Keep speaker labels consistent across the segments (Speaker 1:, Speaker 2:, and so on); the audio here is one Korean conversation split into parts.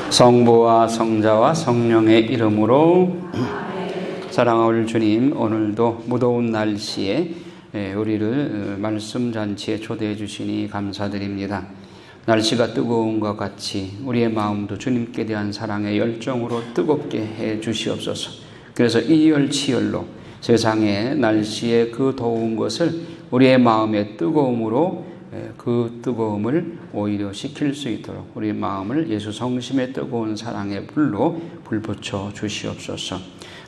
Speaker 1: 성부와 성자와 성령의 이름으로. 사랑하는 주님, 오늘도 무더운 날씨에 우리를 말씀 잔치에 초대해 주시니 감사드립니다. 날씨가 뜨거운 것 같이 우리의 마음도 주님께 대한 사랑의 열정으로 뜨겁게 해 주시옵소서. 그래서 이열치열로 세상의 날씨의 그 더운 것을 우리의 마음의 뜨거움으로, 그 뜨거움을 오히려 식힐 수 있도록 우리의 마음을 예수 성심의 뜨거운 사랑의 불로 불붙여 주시옵소서.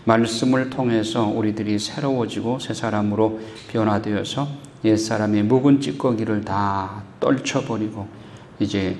Speaker 1: 말씀을 통해서 우리들이 새로워지고 새 사람으로 변화되어서 옛사람의 묵은 찌꺼기를 다 떨쳐버리고 이제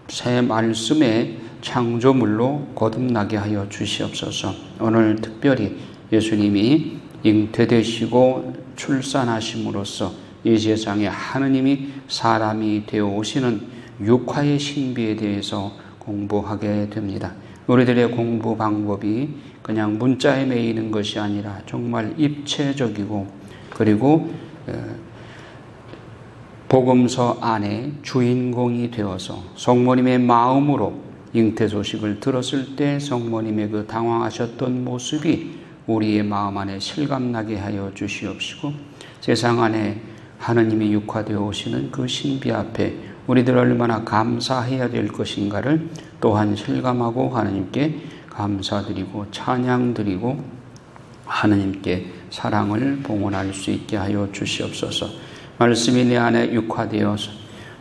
Speaker 1: 새 말씀의 창조물로 거듭나게 하여 주시옵소서. 오늘 특별히 예수님이 잉태되시고 출산하심으로써 이 세상에 하느님이 사람이 되어 오시는 육화의 신비에 대해서 공부하게 됩니다. 우리들의 공부 방법이 그냥 문자에 매이는 것이 아니라 정말 입체적이고, 그리고 복음서 안에 주인공이 되어서 성모님의 마음으로 잉태 소식을 들었을 때 성모님의 그 당황하셨던 모습이 우리의 마음 안에 실감나게 하여 주시옵시고, 세상 안에 하느님이 육화되어 오시는 그 신비 앞에 우리들 얼마나 감사해야 될 것인가를 또한 실감하고 하느님께 감사드리고 찬양드리고 하느님께 사랑을 봉헌할 수 있게 하여 주시옵소서. 말씀이 내 안에 육화되어서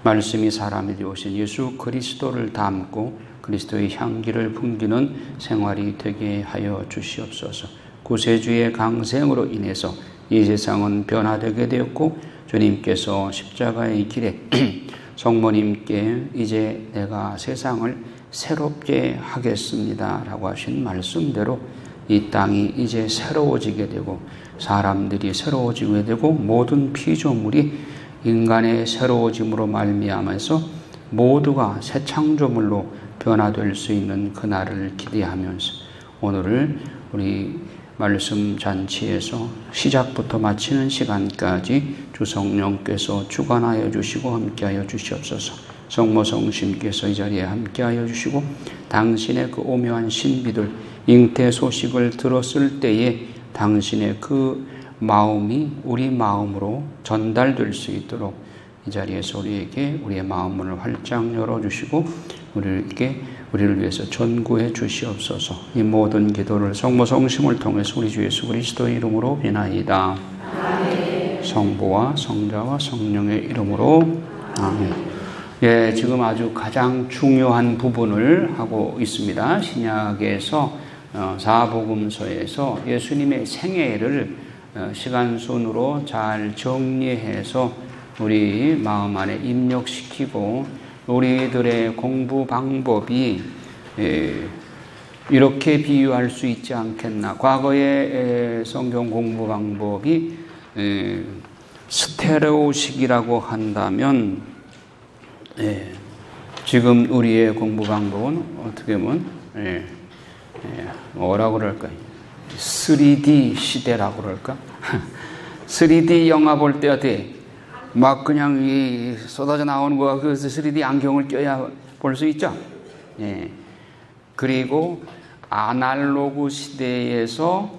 Speaker 1: 말씀이 사람이 되어오신 예수 그리스도를 담고 그리스도의 향기를 풍기는 생활이 되게 하여 주시옵소서. 구세주의 강생으로 인해서 이 세상은 변화되게 되었고, 주님께서 십자가의 길에 성모님께 이제 내가 세상을 새롭게 하겠습니다 라고 하신 말씀대로 이 땅이 이제 새로워지게 되고 사람들이 새로워지게 되고 모든 피조물이 인간의 새로워짐으로 말미암아서 모두가 새 창조물로 변화될 수 있는 그날을 기대하면서 오늘을 우리 말씀 잔치에서 시작부터 마치는 시간까지 주 성령께서 주관하여 주시고 함께하여 주시옵소서. 성모 성심께서 이 자리에 함께하여 주시고 당신의 그 오묘한 신비들, 잉태 소식을 들었을 때에 당신의 그 마음이 우리 마음으로 전달될 수 있도록 이 자리에서 우리에게 우리의 마음문을 활짝 열어주시고 우리를 위해서 전구해 주시옵소서. 이 모든 기도를 성모 성심을 통해서 우리 주 예수 그리스도의 이름으로 비나이다. 아멘. 성부와 성자와 성령의 이름으로 아멘. 예, 지금 아주 가장 중요한 부분을 하고 있습니다. 신약에서 사복음서에서 예수님의 생애를 시간 순으로 잘 정리해서 우리 마음 안에 입력시키고, 우리들의 공부 방법이 이렇게 비유할 수 있지 않겠나. 과거의 성경 공부 방법이 스테레오식이라고 한다면, 지금 우리의 공부 방법은 어떻게 보면 뭐라고 그럴까? 3D 시대라고 그럴까? 3D 영화 볼 때 어때? 막 그냥 이 쏟아져 나오는 거가 그 3D 안경을 껴야 볼 수 있죠. 예. 그리고 아날로그 시대에서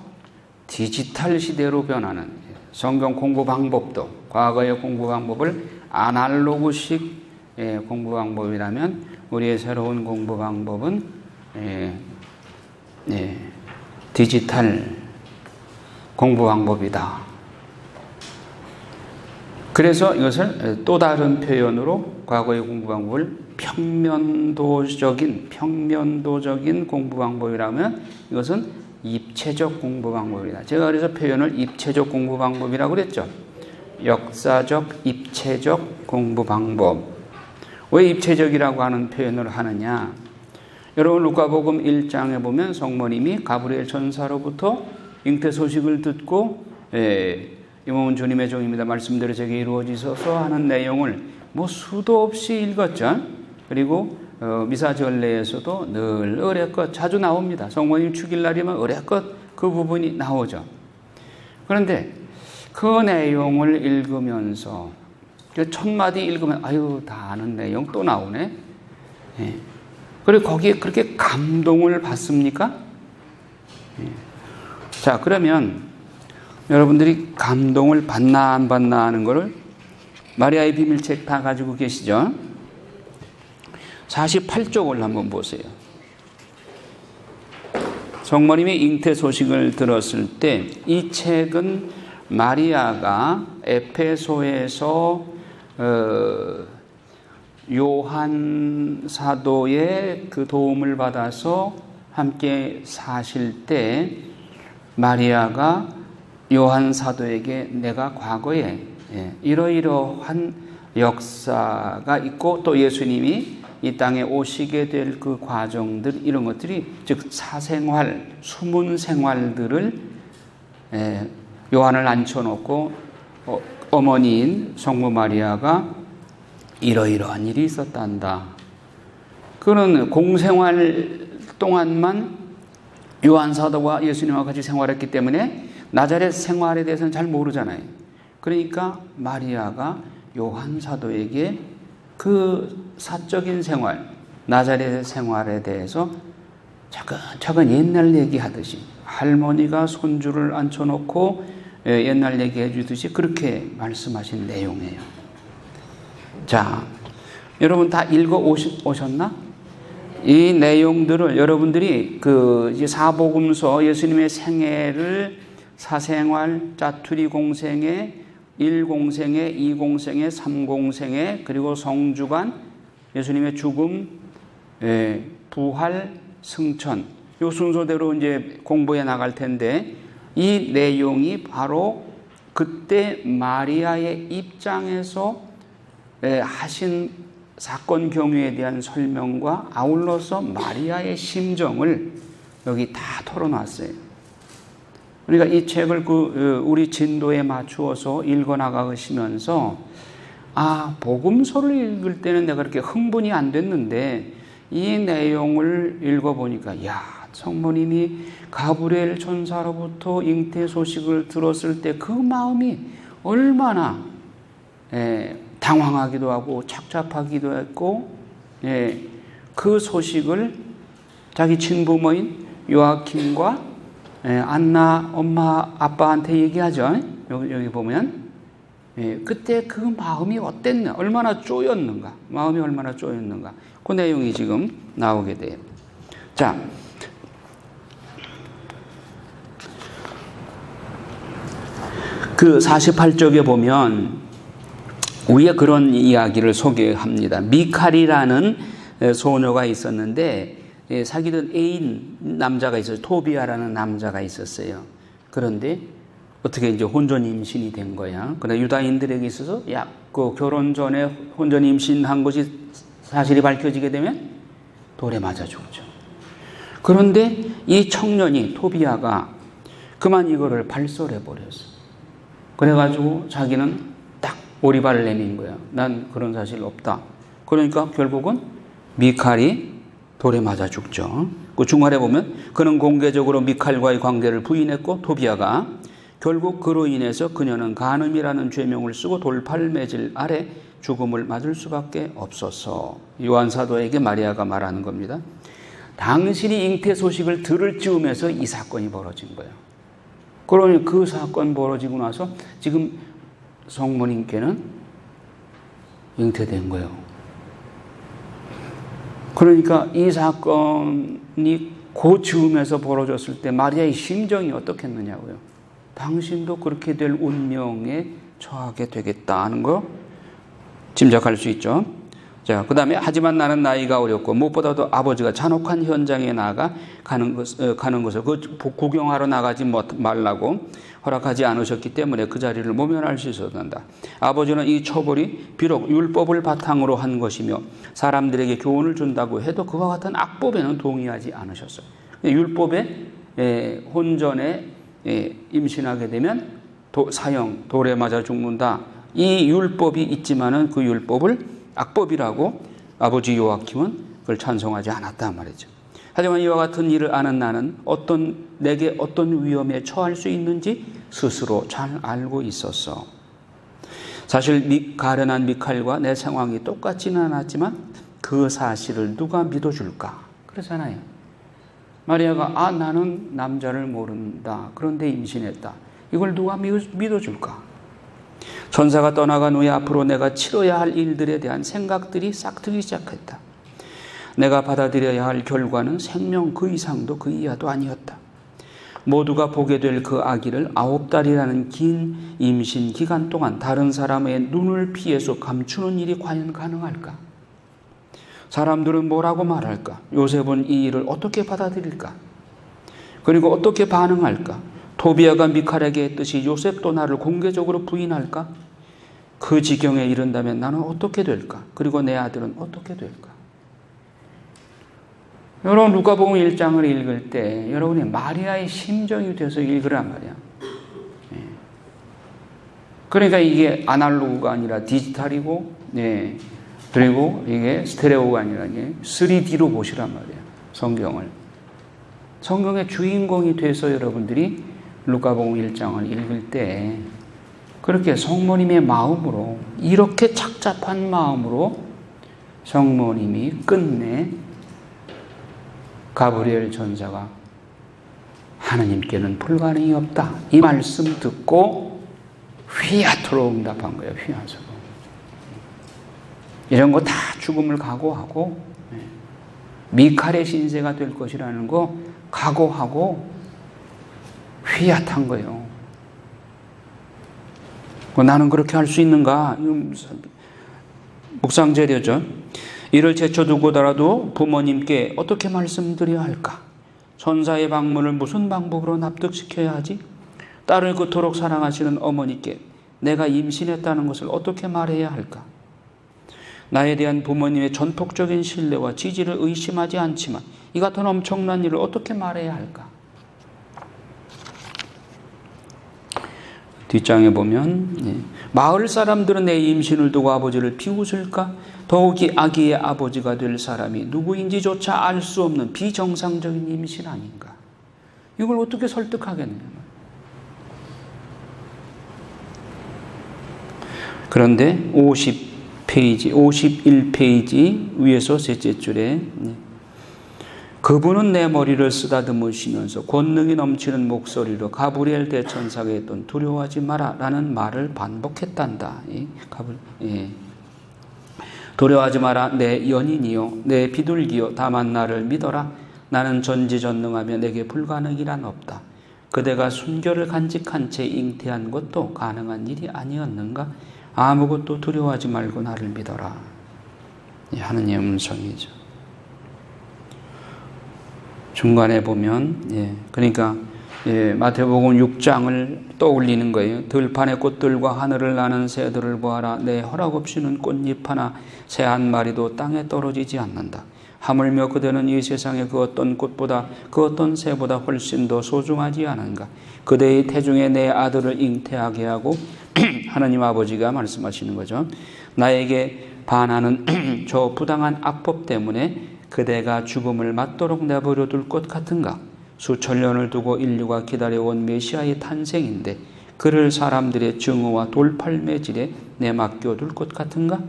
Speaker 1: 디지털 시대로 변하는 성경 공부 방법도, 과거의 공부 방법을 아날로그식 공부 방법이라면 우리의 새로운 공부 방법은 디지털 공부 방법이다. 그래서 이것을 또 다른 표현으로 과거의 공부 방법을 평면도적인 공부 방법이라면 이것은 입체적 공부 방법이다. 제가 그래서 표현을 입체적 공부 방법이라고 그랬죠. 역사적 입체적 공부 방법. 왜 입체적이라고 하는 표현을 하느냐? 여러분 루카복음 1장에 보면 성모님이 가브리엘 천사로부터 잉태 소식을 듣고 이 몸은 주님의 종입니다. 말씀대로 제게 이루어지소서 하는 내용을 수도 없이 읽었죠. 그리고 미사 전례에서도 늘 어레껏 자주 나옵니다. 성모님 죽일 날이면 어레껏 그 부분이 나오죠. 그런데 그 내용을 읽으면서 첫 마디 읽으면 아유 다 아는 내용 또 나오네. 그리고 거기에 그렇게 감동을 받습니까? 자, 그러면 여러분들이 감동을 받나 안 받나 하는 거를 마리아의 비밀책 다 가지고 계시죠? 48쪽을 한번 보세요. 성모님이 잉태 소식을 들었을 때 이 책은 마리아가 에페소에서 요한 사도의 그 도움을 받아서 함께 사실 때 마리아가 요한 사도에게 내가 과거에 이러이러한 역사가 있고 또 예수님이 이 땅에 오시게 될 그 과정들 이런 것들이 즉 사생활, 숨은 생활들을 요한을 앉혀놓고 어머니인 성모 마리아가 이러이러한 일이 있었단다. 그는 공생활 동안만 요한 사도와 예수님과 같이 생활했기 때문에 나자렛 생활에 대해서는 잘 모르잖아요. 그러니까 마리아가 요한 사도에게 그 사적인 생활, 나자렛 생활에 대해서 차근차근 옛날 얘기하듯이 할머니가 손주를 앉혀놓고 옛날 얘기해 주듯이 그렇게 말씀하신 내용이에요. 자, 여러분 다 읽어 오셨나? 이 내용들을 여러분들이 이제 사복음서 예수님의 생애를 사생활, 짜투리 공생애, 1공생애, 2공생애, 3공생애, 그리고 성주간, 예수님의 죽음, 부활, 승천, 이 순서대로 이제 공부해 나갈 텐데 이 내용이 바로 그때 마리아의 입장에서 하신 사건 경위에 대한 설명과 아울러서 마리아의 심정을 여기 다 털어놨어요. 그러니까 이 책을 우리 진도에 맞추어서 읽어나가시면서 복음서를 읽을 때는 내가 그렇게 흥분이 안 됐는데 이 내용을 읽어보니까 성모님이 가브리엘 천사로부터 잉태 소식을 들었을 때 그 마음이 얼마나 당황하기도 하고 착잡하기도 했고 그 소식을 자기 친부모인 요아킴과 안나 엄마 아빠한테 얘기하죠. 여기 보면 그때 그 마음이 어땠나, 얼마나 쪼였는가, 마음이 얼마나 쪼였는가, 그 내용이 지금 나오게 돼요. 자, 그 48쪽에 보면 위에 그런 이야기를 소개합니다. 미칼이라는 소녀가 있었는데 사귀던 애인 남자가 있어요. 토비아라는 남자가 있었어요. 그런데 어떻게 이제 혼전 임신이 된 거야. 그러나 유다인들에게 있어서 그 결혼 전에 혼전 임신한 것이 사실이 밝혀지게 되면 돌에 맞아 죽죠. 그런데 이 청년이 토비아가 그만 이거를 발설해 버렸어. 그래가지고 자기는 딱 오리발을 내민 거야. 난 그런 사실 없다. 그러니까 결국은 미칼이 돌에 맞아 죽죠. 그 중간에 보면 그는 공개적으로 미칼과의 관계를 부인했고 토비아가 결국 그로 인해서 그녀는 간음이라는 죄명을 쓰고 돌팔매질 아래 죽음을 맞을 수밖에 없었어. 요한 사도에게 마리아가 말하는 겁니다. 당신이 잉태 소식을 들을 즈음에서 이 사건이 벌어진 거예요. 그러니 그 사건 벌어지고 나서 지금 성모님께는 잉태된 거예요. 그러니까 이 사건이 그 즈음에서 벌어졌을 때 마리아의 심정이 어떻겠느냐고요. 당신도 그렇게 될 운명에 처하게 되겠다는 거 짐작할 수 있죠. 자, 그 다음에 하지만 나는 나이가 어렸고 무엇보다도 아버지가 잔혹한 현장에 나가 가는 것을 구경하러 나가지 말라고 허락하지 않으셨기 때문에 그 자리를 모면할 수 있었단다. 아버지는 이 처벌이 비록 율법을 바탕으로 한 것이며 사람들에게 교훈을 준다고 해도 그와 같은 악법에는 동의하지 않으셨어요. 율법에 혼전에 임신하게 되면 사형, 돌에 맞아 죽는다. 이 율법이 있지만은 그 율법을 악법이라고 아버지 요아킴은 그걸 찬송하지 않았단 말이죠. 하지만 이와 같은 일을 아는 나는 내게 어떤 위험에 처할 수 있는지 스스로 잘 알고 있었어. 사실 가련한 미칼과 내 상황이 똑같지는 않았지만 그 사실을 누가 믿어줄까? 그러잖아요. 마리아가 나는 남자를 모른다. 그런데 임신했다. 이걸 누가 믿어줄까? 천사가 떠나간 후에 앞으로 내가 치러야 할 일들에 대한 생각들이 싹트기 시작했다. 내가 받아들여야 할 결과는 생명 그 이상도 그 이하도 아니었다. 모두가 보게 될 그 아기를 9달이라는 긴 임신 기간 동안 다른 사람의 눈을 피해서 감추는 일이 과연 가능할까? 사람들은 뭐라고 말할까? 요셉은 이 일을 어떻게 받아들일까? 그리고 어떻게 반응할까? 토비아가 미칼에게 했듯이 요셉도 나를 공개적으로 부인할까? 그 지경에 이른다면 나는 어떻게 될까? 그리고 내 아들은 어떻게 될까? 여러분 누가복음 1장을 읽을 때 여러분이 마리아의 심정이 돼서 읽으란 말이야. 그러니까 이게 아날로그가 아니라 디지털이고, 그리고 이게 스테레오가 아니라 3D로 보시란 말이야. 성경을. 성경의 주인공이 돼서 여러분들이 누가복음 1장을 읽을 때 그렇게 성모님의 마음으로, 이렇게 착잡한 마음으로 성모님이 끝내 가브리엘 전사가 하나님께는 불가능이 없다, 이 말씀 듣고 휘하토로 응답한 거예요. 휘하토로. 이런 거 다 죽음을 각오하고 미칼의 신세가 될 것이라는 거 각오하고 휘앗한 거예요. 나는 그렇게 할 수 있는가? 묵상재료죠. 이를 제쳐두고더라도 부모님께 어떻게 말씀드려야 할까? 천사의 방문을 무슨 방법으로 납득시켜야 하지? 딸을 그토록 사랑하시는 어머니께 내가 임신했다는 것을 어떻게 말해야 할까? 나에 대한 부모님의 전폭적인 신뢰와 지지를 의심하지 않지만 이 같은 엄청난 일을 어떻게 말해야 할까? 뒷장에 보면 마을 사람들은 내 임신을 두고 아버지를 비웃을까? 더욱이 아기의 아버지가 될 사람이 누구인지조차 알 수 없는 비정상적인 임신 아닌가? 이걸 어떻게 설득하겠느냐? 그런데 51페이지 위에서 셋째 줄에 그분은 내 머리를 쓰다듬으시면서 권능이 넘치는 목소리로 가브리엘 대천사가 했던 두려워하지 마라 라는 말을 반복했단다. 두려워하지 마라 내 연인이요 내 비둘기요 다만 나를 믿어라. 나는 전지전능하며 내게 불가능이란 없다. 그대가 순결을 간직한 채 잉태한 것도 가능한 일이 아니었는가? 아무것도 두려워하지 말고 나를 믿어라. 하느님의 음성이죠. 중간에 보면 그러니까 마태복음 6장을 떠올리는 거예요. 들판의 꽃들과 하늘을 나는 새들을 보아라. 내 허락 없이는 꽃잎 하나 새 한 마리도 땅에 떨어지지 않는다. 하물며 그대는 이 세상의 그 어떤 꽃보다 그 어떤 새보다 훨씬 더 소중하지 않은가. 그대의 태중에 내 아들을 잉태하게 하고 하나님 아버지가 말씀하시는 거죠. 나에게 반하는 저 부당한 악법 때문에 그대가 죽음을 맞도록 내버려 둘 것 같은가? 수천 년을 두고 인류가 기다려온 메시아의 탄생인데 그를 사람들의 증오와 돌팔매질에 내맡겨둘 것 같은가?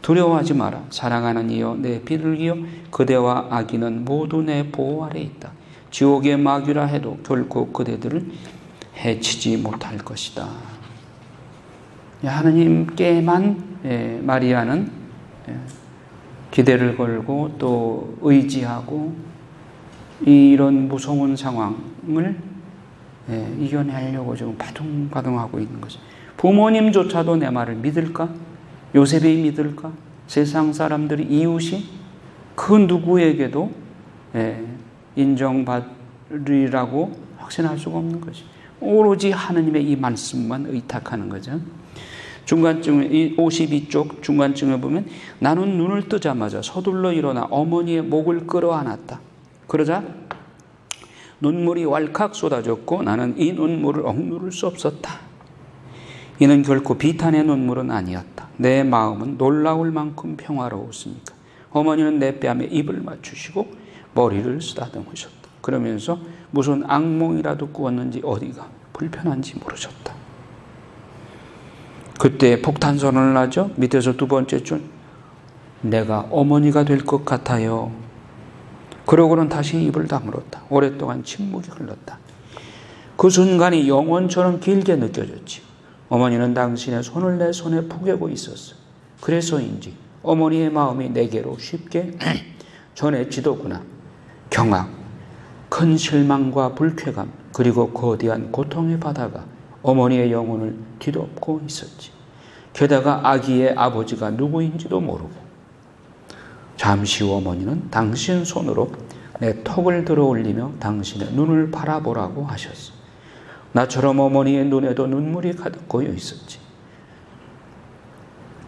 Speaker 1: 두려워하지 마라. 사랑하는 이여 내 비둘기여 그대와 아기는 모두 내 보호 아래 있다. 지옥의 마귀라 해도 결코 그대들을 해치지 못할 것이다. 하느님께만 마리아는 기대를 걸고 또 의지하고 이런 무서운 상황을 이겨내려고 지금 바둥바둥하고 있는 거죠. 부모님조차도 내 말을 믿을까? 요셉이 믿을까? 세상 사람들이 이웃이 그 누구에게도 인정받으리라고 확신할 수가 없는 거죠. 오로지 하느님의 이 말씀만 의탁하는 거죠. 중간쯤에 이 52쪽 중간쯤에 보면 나는 눈을 뜨자마자 서둘러 일어나 어머니의 목을 끌어안았다. 그러자 눈물이 왈칵 쏟아졌고 나는 이 눈물을 억누를 수 없었다. 이는 결코 비탄의 눈물은 아니었다. 내 마음은 놀라울 만큼 평화로웠으니까. 어머니는 내 뺨에 입을 맞추시고 머리를 쓰다듬으셨다. 그러면서 무슨 악몽이라도 꾸었는지 어디가 불편한지 모르셨다. 그때 폭탄 선언을 하죠. 밑에서 두 번째 줄 내가 어머니가 될 것 같아요. 그러고는 다시 입을 다물었다. 오랫동안 침묵이 흘렀다. 그 순간이 영원처럼 길게 느껴졌지. 어머니는 당신의 손을 내 손에 푸개고 있었어. 그래서인지 어머니의 마음이 내게로 쉽게 전해지더구나. 경악, 큰 실망과 불쾌감, 그리고 거대한 고통의 바다가 어머니의 영혼을 뒤덮고 있었지. 게다가 아기의 아버지가 누구인지도 모르고. 잠시 후 어머니는 당신 손으로 내 턱을 들어 올리며 당신의 눈을 바라보라고 하셨어. 나처럼 어머니의 눈에도 눈물이 가득 고여 있었지.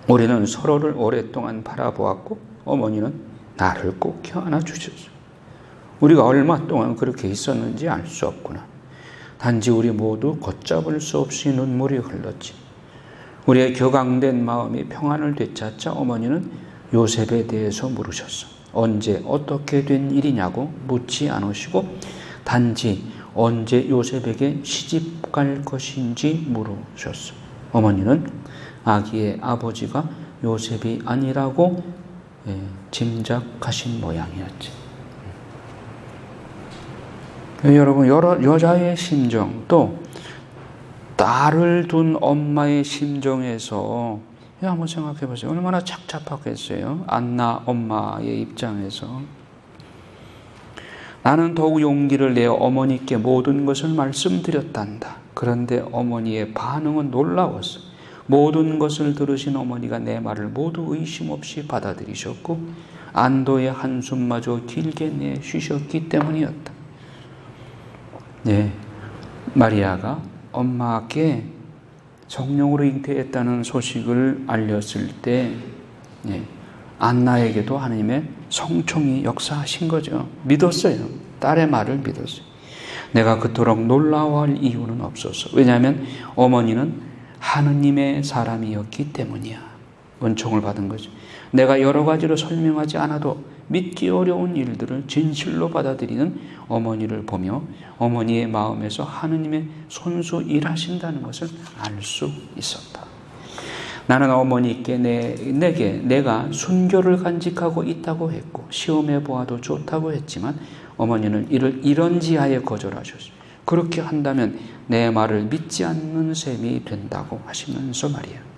Speaker 1: 우리는 서로를 오랫동안 바라보았고 어머니는 나를 꼭 껴안아 주셨어. 우리가 얼마 동안 그렇게 있었는지 알 수 없구나. 단지 우리 모두 걷잡을 수 없이 눈물이 흘렀지. 우리의 격앙된 마음이 평안을 되찾자 어머니는 요셉에 대해서 물으셨어. 언제 어떻게 된 일이냐고 묻지 않으시고 단지 언제 요셉에게 시집 갈 것인지 물으셨어. 어머니는 아기의 아버지가 요셉이 아니라고 짐작하신 모양이었지. 여러분, 여자의 심정, 또 딸을 둔 엄마의 심정에서 한번 생각해 보세요. 얼마나 착잡하겠어요. 안나 엄마의 입장에서. 나는 더욱 용기를 내어 어머니께 모든 것을 말씀드렸단다. 그런데 어머니의 반응은 놀라웠어. 모든 것을 들으신 어머니가 내 말을 모두 의심 없이 받아들이셨고 안도의 한숨마저 길게 내쉬셨기 때문이었다. 네, 마리아가 엄마께 성령으로 잉태했다는 소식을 알렸을 때 안나에게도 하나님의 성총이 역사하신 거죠. 믿었어요. 딸의 말을 믿었어요. 내가 그토록 놀라워할 이유는 없었어. 왜냐하면 어머니는 하느님의 사람이었기 때문이야. 은총을 받은 거죠. 내가 여러 가지로 설명하지 않아도 믿기 어려운 일들을 진실로 받아들이는 어머니를 보며 어머니의 마음에서 하느님의 손수 일하신다는 것을 알 수 있었다. 나는 어머니께 내게 내가 순교를 간직하고 있다고 했고 시험해 보아도 좋다고 했지만 어머니는 이를 이런 지하에 거절하셨어요. 그렇게 한다면 내 말을 믿지 않는 셈이 된다고 하시면서 말이야.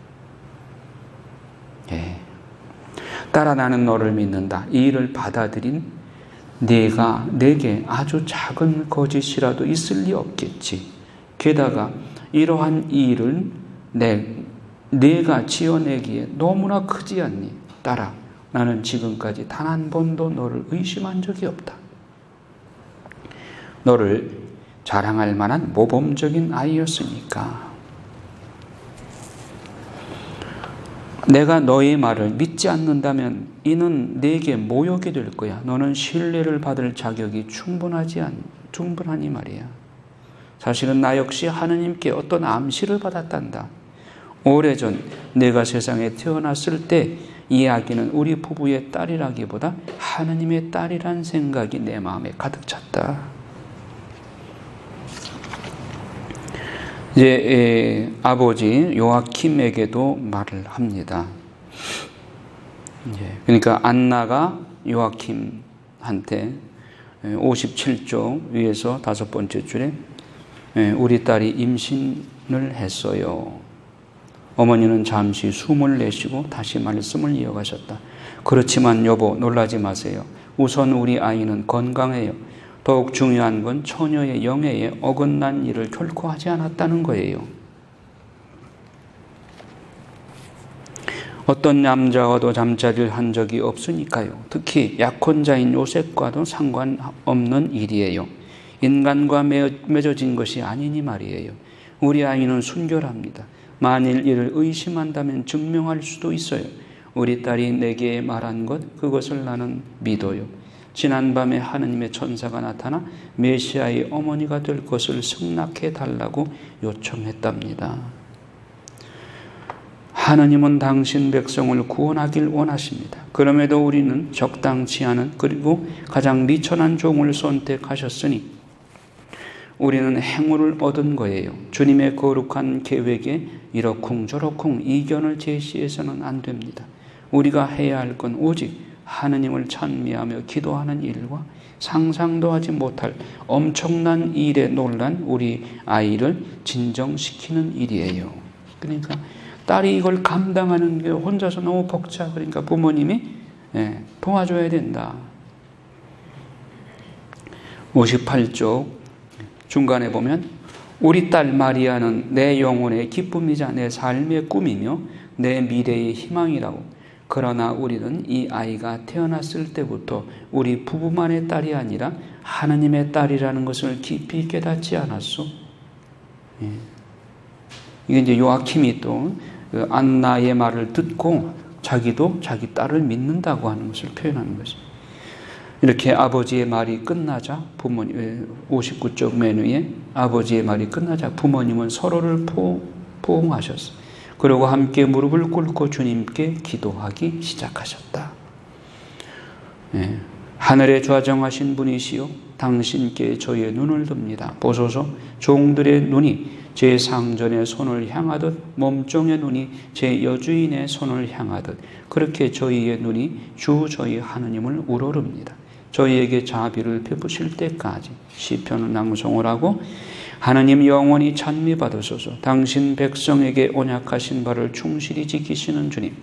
Speaker 1: 딸아, 나는 너를 믿는다. 이 일을 받아들인 네가 내게 아주 작은 거짓이라도 있을 리 없겠지. 게다가 이러한 일을 내가 지어내기에 너무나 크지 않니? 딸아, 나는 지금까지 단 한 번도 너를 의심한 적이 없다. 너를 자랑할 만한 모범적인 아이였으니까. 내가 너의 말을 믿지 않는다면 이는 내게 모욕이 될 거야. 너는 신뢰를 받을 자격이 충분하니 말이야. 사실은 나 역시 하느님께 어떤 암시를 받았단다. 오래전 내가 세상에 태어났을 때 이 아기는 우리 부부의 딸이라기보다 하느님의 딸이란 생각이 내 마음에 가득 찼다. 이제 아버지 요아킴에게도 말을 합니다. 그러니까 안나가 요아킴한테 57쪽 위에서 5번째 줄에 우리 딸이 임신을 했어요. 어머니는 잠시 숨을 내쉬고 다시 말씀을 이어가셨다. 그렇지만 여보, 놀라지 마세요. 우선 우리 아이는 건강해요. 더욱 중요한 건 처녀의 영예에 어긋난 일을 결코 하지 않았다는 거예요. 어떤 남자와도 잠자리를 한 적이 없으니까요. 특히 약혼자인 요셉과도 상관없는 일이에요. 인간과 맺어진 것이 아니니 말이에요. 우리 아이는 순결합니다. 만일 이를 의심한다면 증명할 수도 있어요. 우리 딸이 내게 말한 것, 그것을 나는 믿어요. 지난밤에 하느님의 천사가 나타나 메시아의 어머니가 될 것을 승낙해 달라고 요청했답니다. 하느님은 당신 백성을 구원하길 원하십니다. 그럼에도 우리는 적당치 않은 그리고 가장 미천한 종을 선택하셨으니 우리는 행운을 얻은 거예요. 주님의 거룩한 계획에 이러쿵저러쿵 이견을 제시해서는 안 됩니다. 우리가 해야 할 건 오직 하느님을 찬미하며 기도하는 일과 상상도 하지 못할 엄청난 일에 놀란 우리 아이를 진정시키는 일이에요. 그러니까 딸이 이걸 감당하는 게 혼자서 너무 벅차. 그러니까 부모님이 도와줘야 된다. 58쪽 중간에 보면 우리 딸 마리아는 내 영혼의 기쁨이자 내 삶의 꿈이며 내 미래의 희망이라고. 그러나 우리는 이 아이가 태어났을 때부터 우리 부부만의 딸이 아니라 하느님의 딸이라는 것을 깊이 깨닫지 않았소. 이게 이제 요아킴이 또 안나의 말을 듣고 자기도 자기 딸을 믿는다고 하는 것을 표현하는 것입니다. 이렇게 아버지의 말이 끝나자 부모님 59쪽 맨 위에 아버지의 말이 끝나자 부모님은 서로를 포옹하셨어요. 그리고 함께 무릎을 꿇고 주님께 기도하기 시작하셨다. 하늘에 좌정하신 분이시여 당신께 저의 눈을 듭니다. 보소서 종들의 눈이 제 상전의 손을 향하듯 몸종의 눈이 제 여주인의 손을 향하듯 그렇게 저희의 눈이 주 저희 하느님을 우러릅니다. 저희에게 자비를 베푸실 때까지 시편을 낭송을 하고 하나님 영원히 찬미 받으소서. 당신 백성에게 언약하신 바를 충실히 지키시는 주님,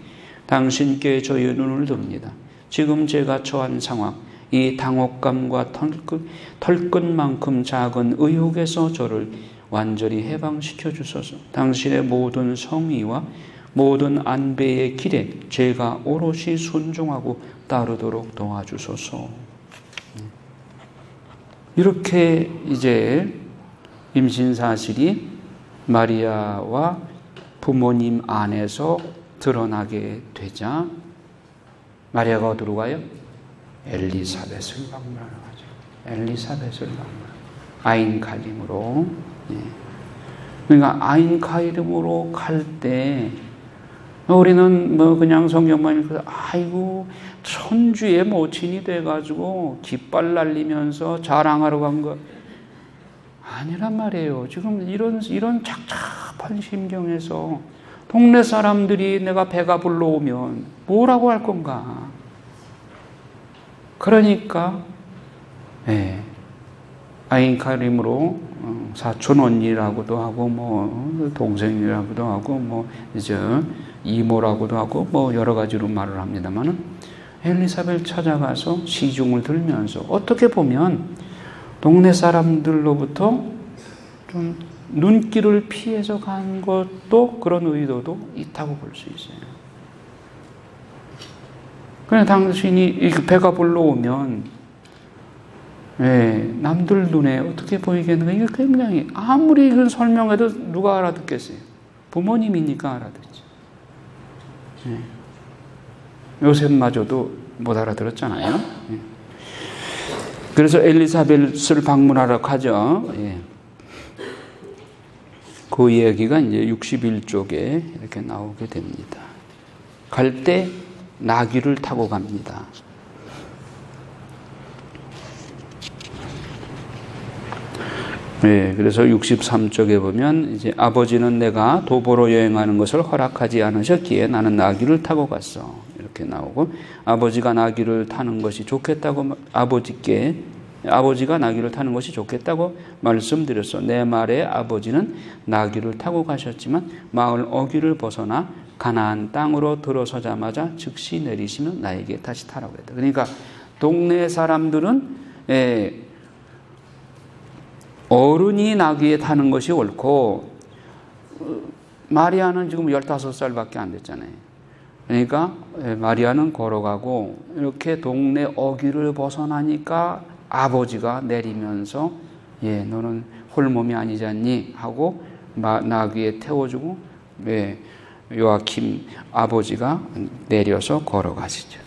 Speaker 1: 당신께 저희의 눈을 듭니다. 지금 제가 처한 상황, 이 당혹감과 털끝만큼 작은 의혹에서 저를 완전히 해방시켜 주소서. 당신의 모든 성의와 모든 안배의 길에 제가 오롯이 순종하고 따르도록 도와주소서. 이렇게 이제 임신 사실이 마리아와 부모님 안에서 드러나게 되자 마리아가 어디로 가요? 엘리사벳을 방문하러 가죠. 엘리사벳을 방문하러 아인칼림으로. 그러니까 아인칼림으로 갈 때 우리는 뭐 그냥 성경만 읽어서 아이고 천주의 모친이 돼가지고 깃발 날리면서 자랑하러 간 거 아니란 말이에요. 지금 이런 착잡한 심경에서 동네 사람들이 내가 배가 불러오면 뭐라고 할 건가? 그러니까 아인카림으로 사촌 언니라고도 하고 뭐 동생이라고도 하고 뭐 이제 이모라고도 하고 뭐 여러 가지로 말을 합니다만은 엘리사벳 찾아가서 시중을 들면서 어떻게 보면 동네 사람들로부터 좀 눈길을 피해서 간 것도 그런 의도도 있다고 볼 수 있어요. 그냥 당신이 배가 불러오면 남들 눈에 어떻게 보이겠는가? 이게 굉장히 아무리 그 설명해도 누가 알아듣겠어요? 부모님이니까 알아듣지. 요셉마저도 못 알아들었잖아요. 그래서 엘리사벳을 방문하러 가죠. 그 이야기가 이제 61쪽에 이렇게 나오게 됩니다. 갈 때 나귀를 타고 갑니다. 그래서 63쪽에 보면 이제 아버지는 내가 도보로 여행하는 것을 허락하지 않으셨기에 나는 나귀를 타고 갔어. 이렇게 나오고 아버지가 나귀를 타는 것이 좋겠다고 아버지가 나귀를 타는 것이 좋겠다고 말씀드렸어. 내 말에 아버지는 나귀를 타고 가셨지만 마을 어귀를 벗어나 가나안 땅으로 들어서자마자 즉시 내리시면 나에게 다시 타라고 했다. 그러니까 동네 사람들은 어른이 나귀에 타는 것이 옳고 마리아는 지금 15살밖에 안 됐잖아요. 그러니까 마리아는 걸어가고 이렇게 동네 어귀를 벗어나니까 아버지가 내리면서 너는 홀몸이 아니지 않니? 하고 나귀에 태워주고 요아킴 아버지가 내려서 걸어가시죠.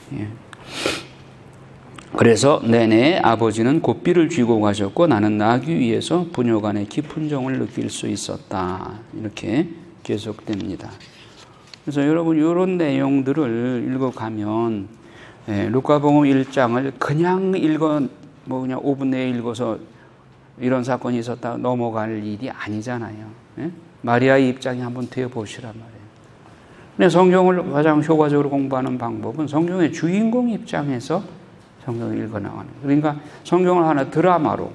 Speaker 1: 그래서 내내 아버지는 곱비를 쥐고 가셨고 나는 나귀 위에서 부녀간의 깊은 정을 느낄 수 있었다. 이렇게 계속됩니다. 그래서 여러분 이런 내용들을 읽어가면 루카복음 1장을 그냥 그냥 5분 내에 읽어서 이런 사건이 있었다 넘어갈 일이 아니잖아요. 마리아의 입장에 한번 되어 보시란 말이에요. 근데 성경을 가장 효과적으로 공부하는 방법은 성경의 주인공 입장에서 성경을 읽어 나가는 거예요. 그러니까 성경을 하나 드라마로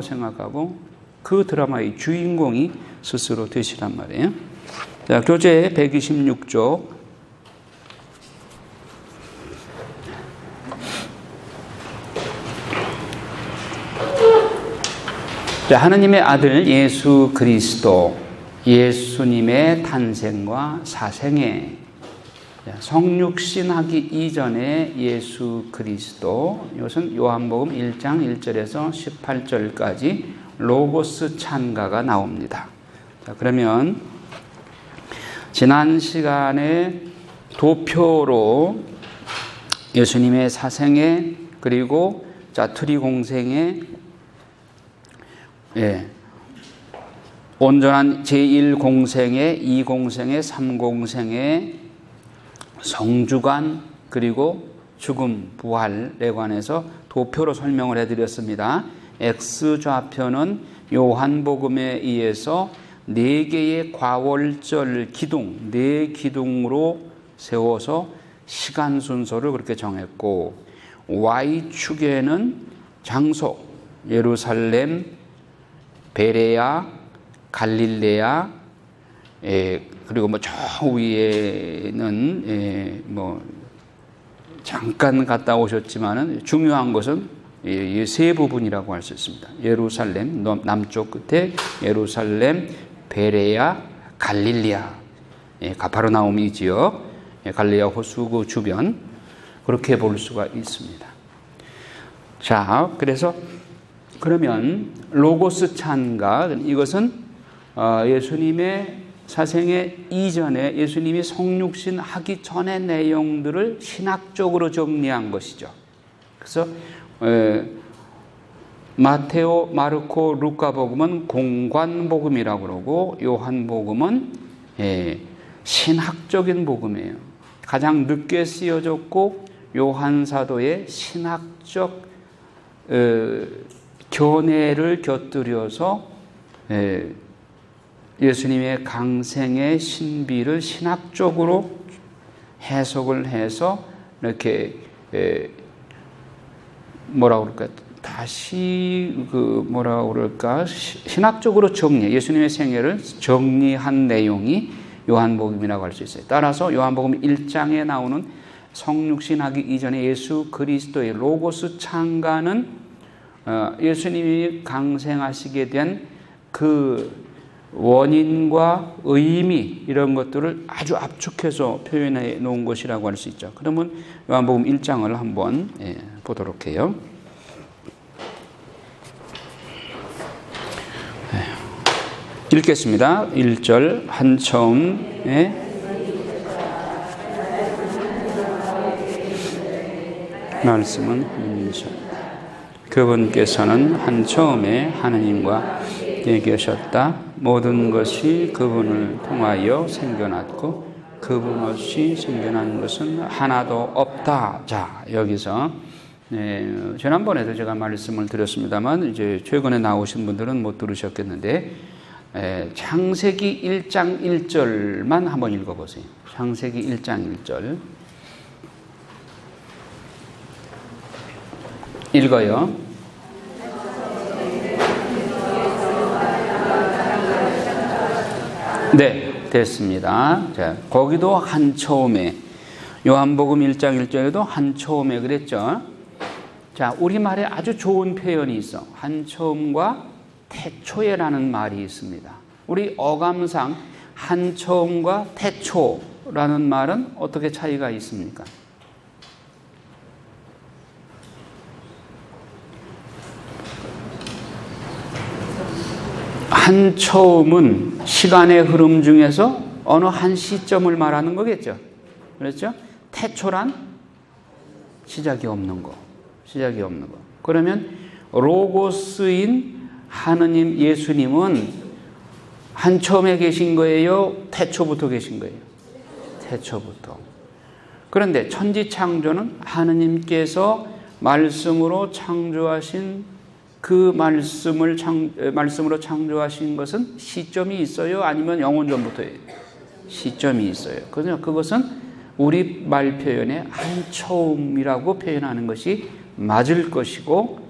Speaker 1: 생각하고 그 드라마의 주인공이 스스로 되시란 말이에요. 자, 교재 126쪽. 하느님의 아들 예수 그리스도, 예수님의 탄생과 사생애, 성육신하기 이전의 예수 그리스도, 이것은 요한복음 1장 1절에서 18절까지 로고스 찬가가 나옵니다. 자, 그러면 지난 시간에 도표로 예수님의 사생애, 그리고 트리공생애, 온전한 제1공생애, 2공생애, 3공생애, 성주관, 그리고 죽음, 부활에 관해서 도표로 설명을 해드렸습니다. X좌표는 요한복음에 의해서 4개의 과월절 기둥, 4기둥으로 세워서 시간 순서를 그렇게 정했고, Y축에는 장소, 예루살렘, 베레아, 갈릴레아, 그리고 저 위에는 잠깐 갔다 오셨지만은 중요한 것은 이 세 부분이라고 할 수 있습니다. 예루살렘, 남쪽 끝에 예루살렘, 베레아, 갈릴리아, 가파르나움 지역, 갈릴리아 호수 그 주변, 그렇게 볼 수가 있습니다. 자, 그러면 로고스 찬가, 이것은 예수님의 사생애 이전에, 예수님이 성육신 하기 전의 내용들을 신학적으로 정리한 것이죠. 그래서 마테오, 마르코, 루카복음은 공관복음이라고 그러고, 요한복음은 신학적인 복음이에요. 가장 늦게 쓰여졌고 요한사도의 신학적 견해를 곁들여서 예수님의 강생의 신비를 신학적으로 해석을 해서 이렇게 신학적으로 예수님의 생애를 정리한 내용이 요한복음이라고 할 수 있어요. 따라서 요한복음 1장에 나오는 성육신하기 이전에 예수 그리스도의 로고스 찬가는 예수님이 강생하시게 된 그 원인과 의미, 이런 것들을 아주 압축해서 표현해 놓은 것이라고 할 수 있죠. 그러면 요한복음 1장을 한번 보도록 해요. 읽겠습니다. 1절 한 처음에 말씀은 하나님이셨다. 그분께서는 한 처음에 하느님과 계셨다. 모든 것이 그분을 통하여 생겨났고 그분 없이 생겨난 것은 하나도 없다. 자, 여기서 지난번에도 제가 말씀을 드렸습니다만 이제 최근에 나오신 분들은 못 들으셨겠는데, 창세기 1장 1절만 한번 읽어보세요. 창세기 1장 1절 읽어요. 네, 됐습니다. 자, 거기도 한 처음에, 요한복음 1장 1절에도 한 처음에 그랬죠. 자, 우리말에 아주 좋은 표현이 있어. 한 처음과 태초에라는 말이 있습니다. 우리 어감상 한 처음과 태초라는 말은 어떻게 차이가 있습니까? 한 처음은 시간의 흐름 중에서 어느 한 시점을 말하는 거겠죠. 그렇죠? 태초란 시작이 없는 거. 그러면 로고스인 하느님, 예수님은 한 처음에 계신 거예요? 태초부터 계신 거예요? 태초부터. 그런데 천지창조는 하느님께서 말씀으로 창조하신 그 말씀으로 창조하신 것은 시점이 있어요? 아니면 영원 전부터예요? 시점이 있어요. 그것은 우리 말 표현에 한 처음이라고 표현하는 것이 맞을 것이고,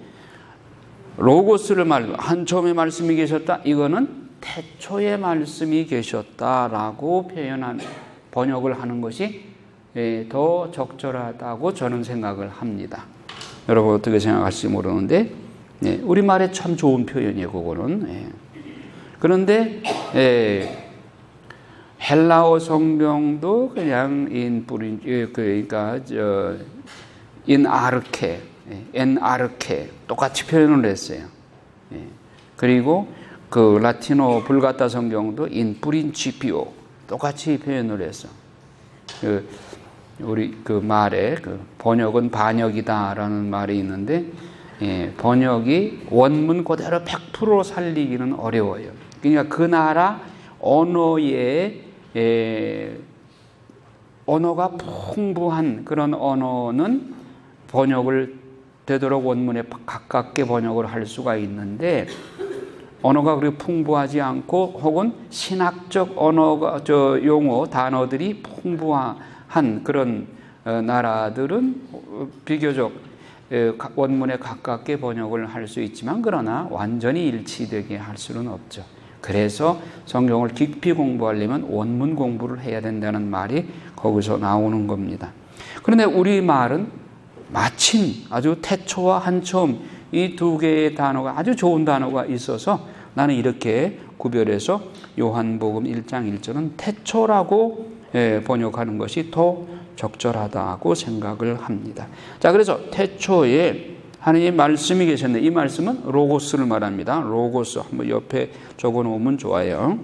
Speaker 1: 로고스를 한 처음에 말씀이 계셨다, 이거는 태초에 말씀이 계셨다라고 번역을 하는 것이 더 적절하다고 저는 생각을 합니다. 여러분 어떻게 생각할지 모르는데, 우리말에 참 좋은 표현이에요, 그거는. 그런데 헬라어 성경도 그냥 그러니까 인아르케, 엔아르케 똑같이 표현을 했어요. 그리고 그 라틴어 불가타 성경도 인 프린치피오 똑같이 표현을 했어. 우리 그 말에 번역은 반역이다라는 말이 있는데, 번역이 원문 그대로 100% 살리기는 어려워요. 그러니까 그 나라 언어가 풍부한 그런 언어는 번역을 되도록 원문에 가깝게 번역을 할 수가 있는데, 언어가 그렇게 풍부하지 않고 혹은 신학적 용어 단어들이 풍부한 그런 나라들은 비교적 원문에 가깝게 번역을 할 수 있지만, 그러나 완전히 일치되게 할 수는 없죠. 그래서 성경을 깊이 공부하려면 원문 공부를 해야 된다는 말이 거기서 나오는 겁니다. 그런데 우리 말은 마침 아주 태초와 한처음 이 두 개의 단어가 아주 좋은 단어가 있어서 나는 이렇게 구별해서 요한복음 1장 1절은 태초라고 번역하는 것이 더 적절하다고 생각을 합니다. 자, 그래서 태초에 하나님의 말씀이 계셨는데, 이 말씀은 로고스를 말합니다. 로고스 한번 옆에 적어 놓으면 좋아요.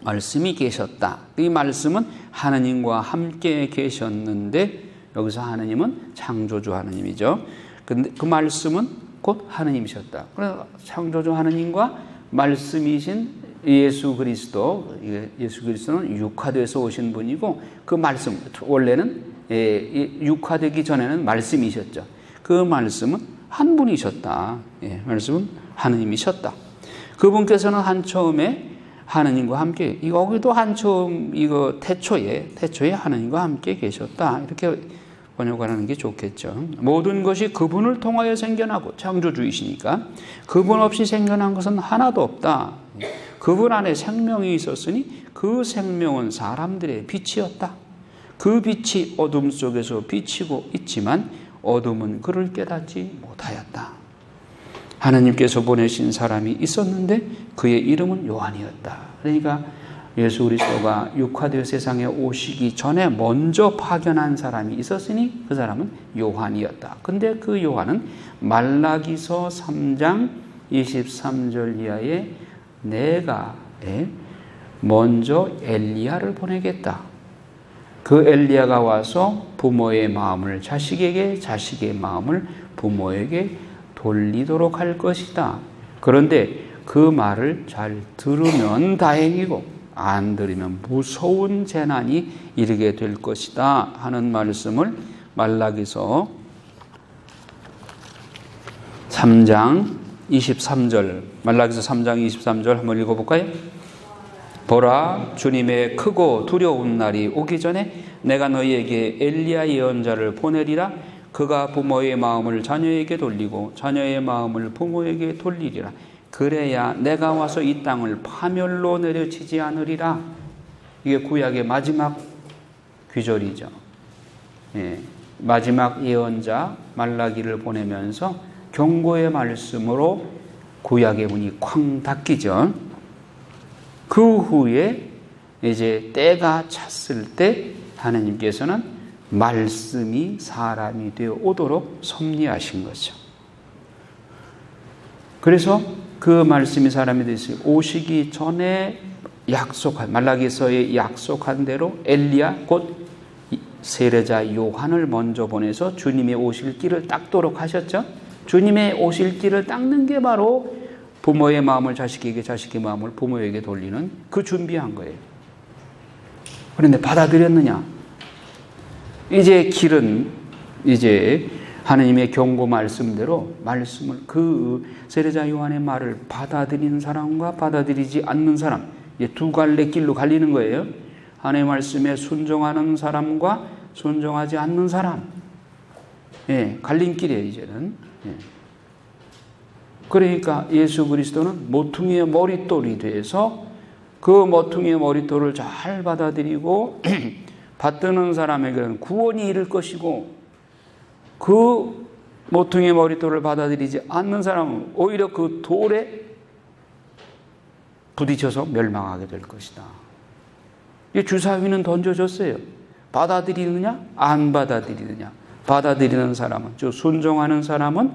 Speaker 1: 말씀이 계셨다. 이 말씀은 하나님과 함께 계셨는데, 여기서 하나님은 창조주 하나님이죠. 근데 그 말씀은 곧 하나님이셨다. 그래서 창조주 하나님과 말씀이신 예수 그리스도는 육화돼서 오신 분이고, 그 말씀 원래는 육화되기 전에는 말씀이셨죠. 그 말씀은 한 분이셨다. 말씀은 하나님이셨다. 그분께서는 한 처음에 하나님과 함께, 여기도 한 처음 태초에 하나님과 함께 계셨다. 이렇게 번역하는 게 좋겠죠. 모든 것이 그분을 통하여 생겨나고, 창조주이시니까 그분 없이 생겨난 것은 하나도 없다. 그분 안에 생명이 있었으니 그 생명은 사람들의 빛이었다. 그 빛이 어둠 속에서 비치고 있지만 어둠은 그를 깨닫지 못하였다. 하나님께서 보내신 사람이 있었는데 그의 이름은 요한이었다. 그러니까 예수 그리스도가 육화되어 세상에 오시기 전에 먼저 파견한 사람이 있었으니 그 사람은 요한이었다. 근데 그 요한은 말라기서 3장 23절 이하에 내가 먼저 엘리야를 보내겠다. 그 엘리야가 와서 부모의 마음을 자식에게, 자식의 마음을 부모에게 돌리도록 할 것이다. 그런데 그 말을 잘 들으면 다행이고 안 들으면 무서운 재난이 이르게 될 것이다 하는 말씀을 말라기서 3장 23절, 말라기서 3장 23절 한번 읽어볼까요? 보라, 주님의 크고 두려운 날이 오기 전에 내가 너희에게 엘리야 예언자를 보내리라. 그가 부모의 마음을 자녀에게 돌리고 자녀의 마음을 부모에게 돌리리라. 그래야 내가 와서 이 땅을 파멸로 내려치지 않으리라. 이게 구약의 마지막 귀절이죠. 마지막 예언자 말라기를 보내면서 경고의 말씀으로 구약의 문이 쾅 닫히죠. 그 후에 이제 때가 찼을 때 하나님께서는 말씀이 사람이 되어 오도록 섭리하신 거죠. 그래서 그 말씀이 사람이 되어서 오시기 전에 말라기서에 약속한 대로 엘리야 곧 세례자 요한을 먼저 보내서 주님의 오실 길을 닦도록 하셨죠. 주님의 오실 길을 닦는 게 바로 부모의 마음을 자식에게, 자식의 마음을 부모에게 돌리는 그 준비한 거예요. 그런데 받아들였느냐? 이제 길은 이제 하나님의 경고 말씀대로 말씀을 그 세례자 요한의 말을 받아들이는 사람과 받아들이지 않는 사람, 이제 두 갈래 길로 갈리는 거예요. 하나님의 말씀에 순종하는 사람과 순종하지 않는 사람. 예, 갈림길이에요, 이제는. 예. 그러니까 예수 그리스도는 모퉁이의 머릿돌이 돼서 그 모퉁이의 머릿돌을 잘 받아들이고 받드는 사람에게는 구원이 이를 것이고, 그 모퉁이의 머릿돌을 받아들이지 않는 사람은 오히려 그 돌에 부딪혀서 멸망하게 될 것이다. 주사위는 던져졌어요. 받아들이느냐 안 받아들이느냐. 받아들이는 사람은, 즉 순종하는 사람은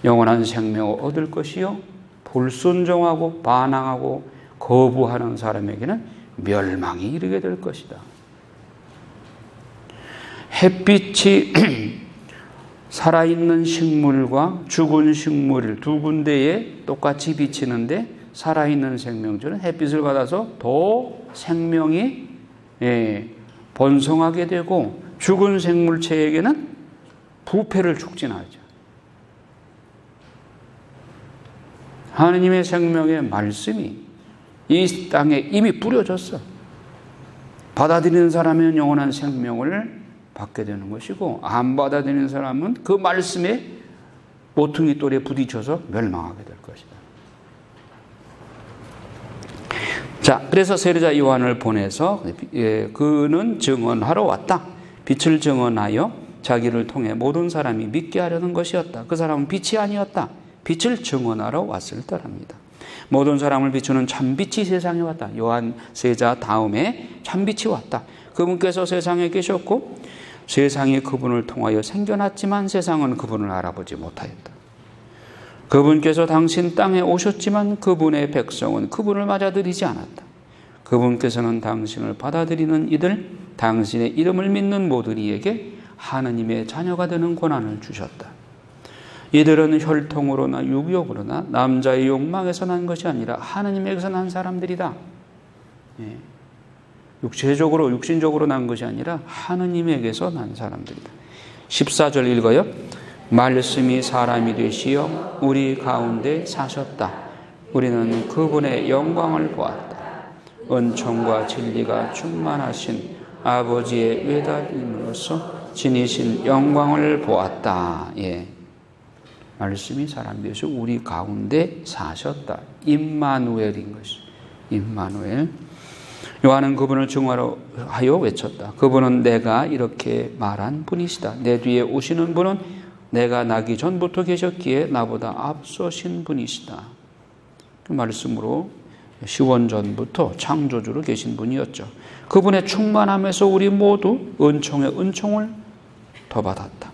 Speaker 1: 영원한 생명을 얻을 것이요, 불순종하고 반항하고 거부하는 사람에게는 멸망이 이르게 될 것이다. 햇빛이 살아있는 식물과 죽은 식물 두 군데에 똑같이 비치는데, 살아있는 생명체는 햇빛을 받아서 더 생명이 번성하게 되고, 죽은 생물체에게는 부패를 촉진하죠. 하느님의 생명의 말씀이 이 땅에 이미 뿌려졌어. 받아들이는 사람은 영원한 생명을 받게 되는 것이고, 안 받아들이는 사람은 그 말씀에 모퉁이 돌에 부딪혀서 멸망하게 될 것이다. 자, 그래서 세례자 요한을 보내서 그는 증언하러 왔다. 빛을 증언하여 자기를 통해 모든 사람이 믿게 하려는 것이었다. 그 사람은 빛이 아니었다. 빛을 증언하러 왔을 때랍니다. 모든 사람을 비추는 참빛이 세상에 왔다. 요한 세자 다음에 참빛이 왔다. 그분께서 세상에 계셨고 세상이 그분을 통하여 생겨났지만 세상은 그분을 알아보지 못하였다. 그분께서 당신 땅에 오셨지만 그분의 백성은 그분을 맞아들이지 않았다. 그분께서는 당신을 받아들이는 이들, 당신의 이름을 믿는 모든 이에게 하느님의 자녀가 되는 권한을 주셨다. 이들은 혈통으로나 육욕으로나 남자의 욕망에서 난 것이 아니라 하느님에게서 난 사람들이다. 육체적으로, 육신적으로 난 것이 아니라 하느님에게서 난 사람들이다. 14절 읽어요. 말씀이 사람이 되시어 우리 가운데 사셨다. 우리는 그분의 영광을 보았다. 은총과 진리가 충만하신 아버지의 외다림으로써 지니신 영광을 보았다. 예. 말씀이 사람이 되셔 우리 가운데 사셨다. 임마누엘인 것이. 임마누엘. 요한은 그분을 증언하여 외쳤다. 그분은 내가 이렇게 말한 분이시다. 내 뒤에 오시는 분은 내가 나기 전부터 계셨기에 나보다 앞서신 분이시다. 그 말씀으로 시원 전부터 창조주로 계신 분이었죠. 그분의 충만함에서 우리 모두 은총의 은총을 더 받았다.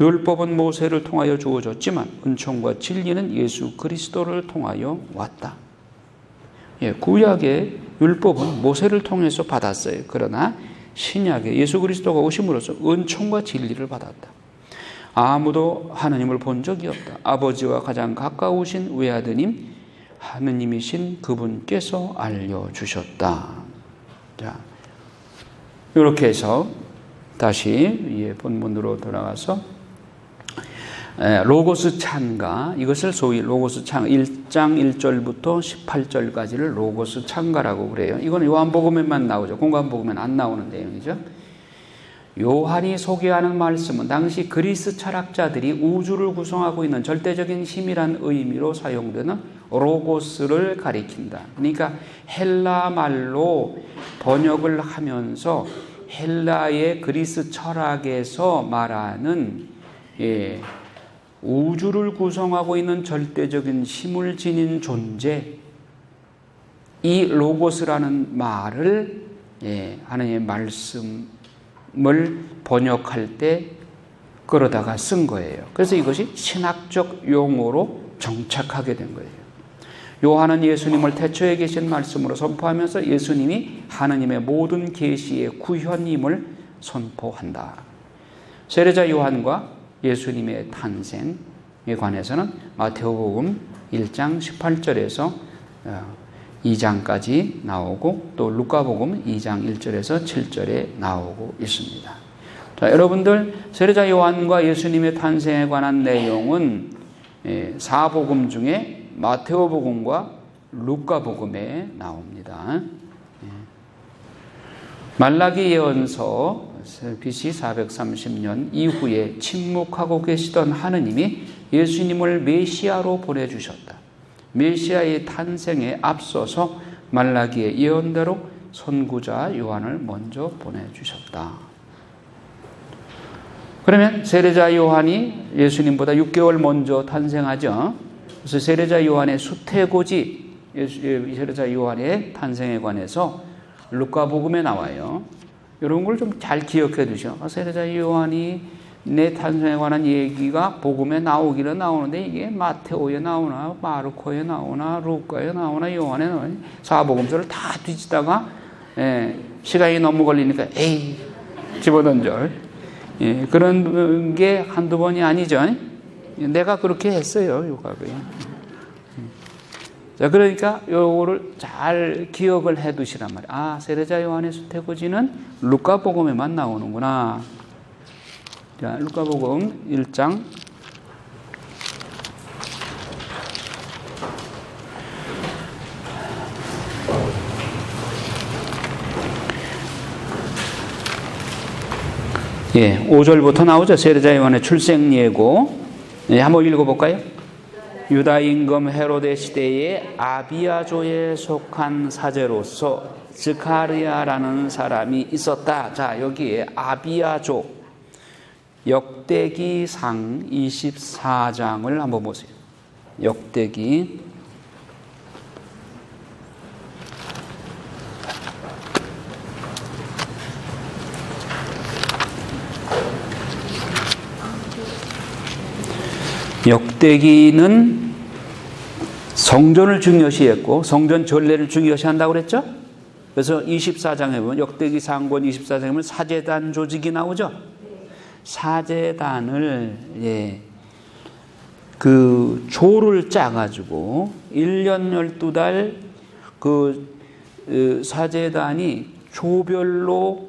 Speaker 1: 율법은 모세를 통하여 주어졌지만 은총과 진리는 예수 그리스도를 통하여 왔다. 예, 구약의 율법은 모세를 통해서 받았어요. 그러나 신약에 예수 그리스도가 오심으로써 은총과 진리를 받았다. 아무도 하느님을 본 적이 없다. 아버지와 가장 가까우신 외아드님 하느님이신 그분께서 알려주셨다. 자, 이렇게 해서 다시 본문으로 돌아가서 로고스 찬가, 이것을 소위 로고스 찬가 1장 1절부터 18절까지를 로고스 찬가라고 그래요. 이건 요한복음에만 나오죠. 공관복음에는 안 나오는 내용이죠. 요한이 소개하는 말씀은 당시 그리스 철학자들이 우주를 구성하고 있는 절대적인 힘이란 의미로 사용되는 로고스를 가리킨다. 그러니까 헬라 말로 번역을 하면서 헬라의 그리스 철학에서 말하는 우주를 구성하고 있는 절대적인 힘을 지닌 존재, 이 로고스라는 말을 하나님의 말씀을 번역할 때 끌어다가 쓴 거예요. 그래서 이것이 신학적 용어로 정착하게 된 거예요. 요한은 예수님을 태초에 계신 말씀으로 선포하면서 예수님이 하나님의 모든 계시의 구현임을 선포한다. 세례자 요한과 예수님의 탄생에 관해서는 마태복음 1장 18절에서 2장까지 나오고 또 루카복음 2장 1절에서 7절에 나오고 있습니다. 자, 여러분들 세례자 요한과 예수님의 탄생에 관한 내용은 사복음 중에 마태복음과 루카복음에 나옵니다. 말라기 예언서 BC 430년 이후에 침묵하고 계시던 하느님이 예수님을 메시아로 보내주셨다. 메시아의 탄생에 앞서서 말라기의 예언대로 선구자 요한을 먼저 보내주셨다. 그러면 세례자 요한이 예수님보다 6개월 먼저 탄생하죠. 그래서 세례자 요한의 수태고지, 세례자 요한의 탄생에 관해서 루카복음에 나와요. 이런 걸 좀 잘 기억해 두셔. 세례자 요한이 내 탄생에 관한 얘기가 복음에 나오기는 나오는데 이게 마테오에 나오나 마르코에 나오나 루카에 나오나 요한에 나오나 사복음서를 다 뒤지다가 시간이 너무 걸리니까 에이 집어던져. 그런 게 한두 번이 아니죠. 내가 그렇게 했어요. 요각에. 자, 그러니까 요거를 잘 기억을 해 두시란 말이에요. 아, 세례자 요한의 수태고지는 루카복음에만 나오는구나. 자, 루카복음 1장 5절부터 나오죠. 세례자 요한의 출생 예고. 한번 읽어볼까요? 유다 임금 헤로데 시대에 아비아조에 속한 사제로서 스가랴라는 사람이 있었다. 자, 여기에 아비아조 역대기상 24장을 한번 보세요. 역대기 '역대기는 성전을 중요시했고 성전 전례를 중요시한다고 그랬죠. 그래서 24장에 보면 역대기 상권 24장에 보면 사제단 조직이 나오죠. 사제단을 그 조를 짜가지고 1년 12달 그 사제단이 조별로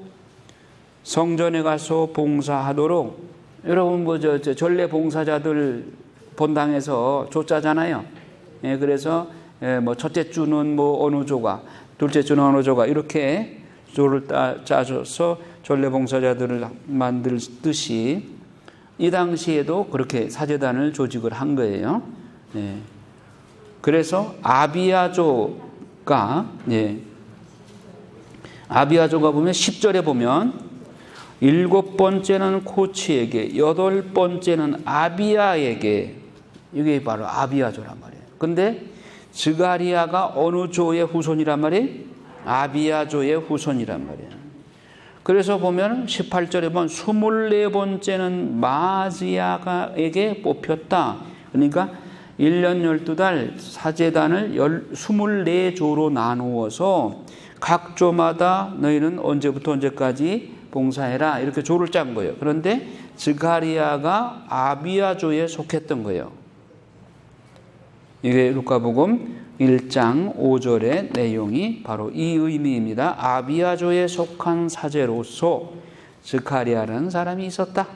Speaker 1: 성전에 가서 봉사하도록, 여러분 뭐 저 전례 봉사자들 본당에서 조 짜잖아요. 그래서 뭐 첫째 주는 뭐 어느 조가, 둘째 주는 어느 조가 이렇게 조를 짜줘서 전례 봉사자들을 만들듯이 이 당시에도 그렇게 사제단을 조직을 한 거예요. 그래서 아비아조가 보면 10절에 보면 7번째는 코치에게, 8번째는 아비아에게, 이게 바로 아비아조란 말이에요. 근데 스가랴가 어느 조의 후손이란 말이에요? 아비아조의 후손이란 말이에요. 그래서 보면 18절에 보면 24번째는 마지야에게 뽑혔다. 그러니까 1년 12달 사제단을 24조로 나누어서 각 조마다 너희는 언제부터 언제까지 봉사해라 이렇게 조를 짠 거예요. 그런데 스가랴가 아비아조에 속했던 거예요. 이게 루카복음 1장 5절의 내용이 바로 이 의미입니다. 아비아조에 속한 사제로서 스가랴라는 사람이 있었다.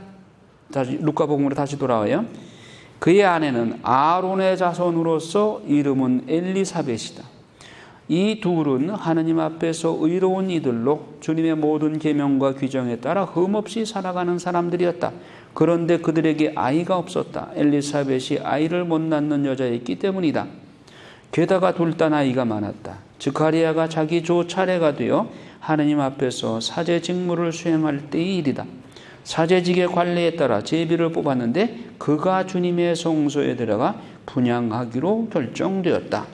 Speaker 1: 다시 루카복음으로 다시 돌아와요. 그의 아내는 아론의 자손으로서 이름은 엘리사벳이다. 이 둘은 하느님 앞에서 의로운 이들로 주님의 모든 계명과 규정에 따라 흠없이 살아가는 사람들이었다. 그런데 그들에게 아이가 없었다. 엘리사벳이 아이를 못 낳는 여자였기 때문이다. 게다가 둘 다 나이가 많았다. 스가랴가 자기 조 차례가 되어 하느님 앞에서 사제 직무를 수행할 때의 일이다. 사제직의 관례에 따라 제비를 뽑았는데 그가 주님의 성소에 들어가 분향하기로 결정되었다.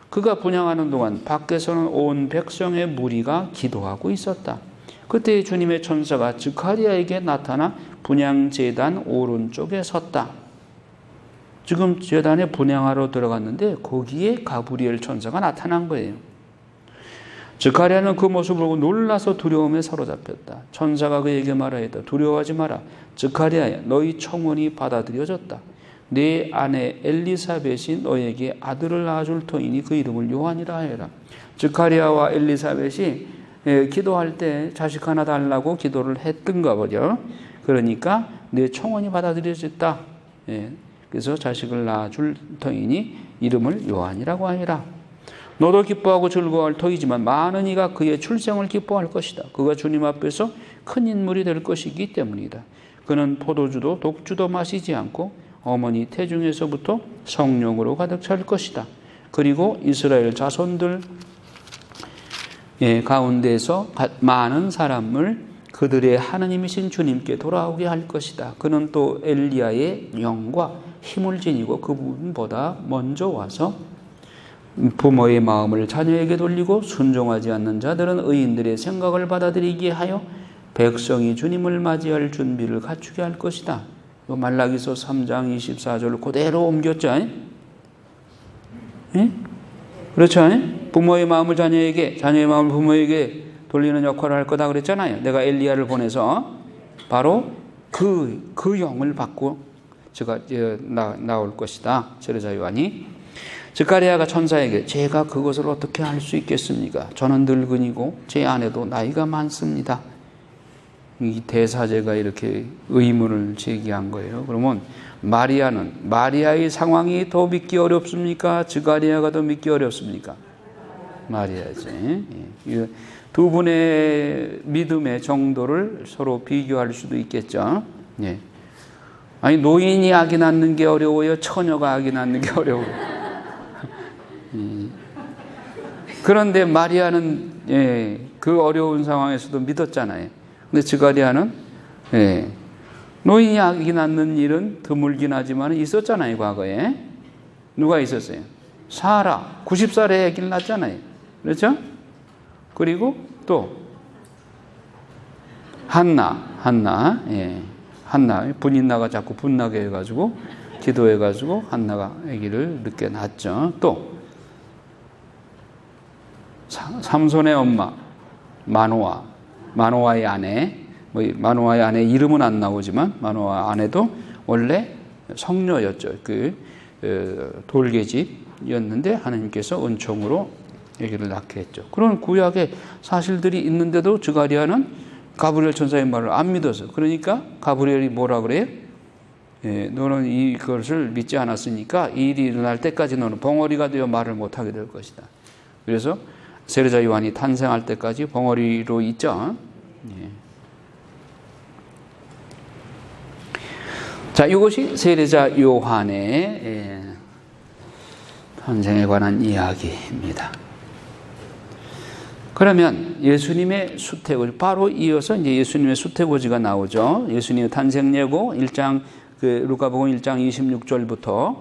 Speaker 1: 그가 분향하는 동안 밖에서는 온 백성의 무리가 기도하고 있었다. 그때 주님의 천사가 스가랴에게 나타나 분향 제단 오른쪽에 섰다. 지금 제단에 분향하러 들어갔는데 거기에 가브리엘 천사가 나타난 거예요. 스가랴는 그 모습을 보고 놀라서 두려움에 사로잡혔다. 천사가 그에게 말하였다. 두려워하지 마라. 스가랴야, 너희 청혼이 받아들여졌다. 내 아내 엘리사벳이 너에게 아들을 낳아줄 터이니 그 이름을 요한이라 하여라. 스가랴와 엘리사벳이 기도할 때 자식 하나 달라고 기도를 했던가 보죠. 그러니까 내 청혼이 받아들여졌다. 그래서 자식을 낳아줄 터이니 이름을 요한이라고 하여라. 너도 기뻐하고 즐거워할 터이지만 많은 이가 그의 출생을 기뻐할 것이다. 그가 주님 앞에서 큰 인물이 될 것이기 때문이다. 그는 포도주도 독주도 마시지 않고 어머니 태중에서부터 성령으로 가득 찰 것이다. 그리고 이스라엘 자손들 가운데서 많은 사람을 그들의 하나님이신 주님께 돌아오게 할 것이다. 그는 또 엘리야의 영과 힘을 지니고 그분보다 먼저 와서 부모의 마음을 자녀에게 돌리고 순종하지 않는 자들은 의인들의 생각을 받아들이게 하여 백성이 주님을 맞이할 준비를 갖추게 할 것이다. 말라기서 3장 24절 그대로 옮겼죠. 그렇죠? 부모의 마음을 자녀에게, 자녀의 마음을 부모에게 돌리는 역할을 할 거다 그랬잖아요. 내가 엘리야를 보내서 바로 그 영을 받고 제가 나올 것이다. 세례자 요한이. 스가랴가 천사에게 제가 그것을 어떻게 할 수 있겠습니까? 저는 늙은이고 제 아내도 나이가 많습니다. 이 대사제가 이렇게 의문을 제기한 거예요. 그러면 마리아의 상황이 더 믿기 어렵습니까? 스가랴가 더 믿기 어렵습니까? 마리아지. 두 분의 믿음의 정도를 서로 비교할 수도 있겠죠. 아니 노인이 아기 낳는 게 어려워요? 처녀가 아기 낳는 게 어려워요? 그런데 마리아는 그 어려운 상황에서도 믿었잖아요. 근데 스가랴는 노인이 아기 낳는 일은 드물긴 하지만 있었잖아요. 과거에 누가 있었어요? 사라 90살에 아기를 낳았잖아요. 그렇죠? 그리고 또 한나 분인나가 자꾸 분나게 해가지고 기도해가지고 한나가 아기를 늦게 낳았죠. 또 삼손의 엄마 마노아의 아내, 마노아의 아내 이름은 안 나오지만 마노아 아내도 원래 성녀였죠. 돌계집이었는데 하나님께서 은총으로 아기를 낳게 했죠. 그런 구약의 사실들이 있는데도 스가랴는 가브리엘 천사의 말을 안 믿어서, 그러니까 가브리엘이 뭐라 그래요? 너는 이것을 믿지 않았으니까 이 일이 일어날 때까지 너는 벙어리가 되어 말을 못하게 될 것이다. 그래서 세례자 요한이 탄생할 때까지 벙어리로 있죠. 자, 이것이 세례자 요한의 탄생에 관한 이야기입니다. 그러면 예수님의 수태고지, 바로 이어서 이제 예수님의 수태고지가 나오죠. 예수님의 탄생 예고 1장 루카복음 1장 26절부터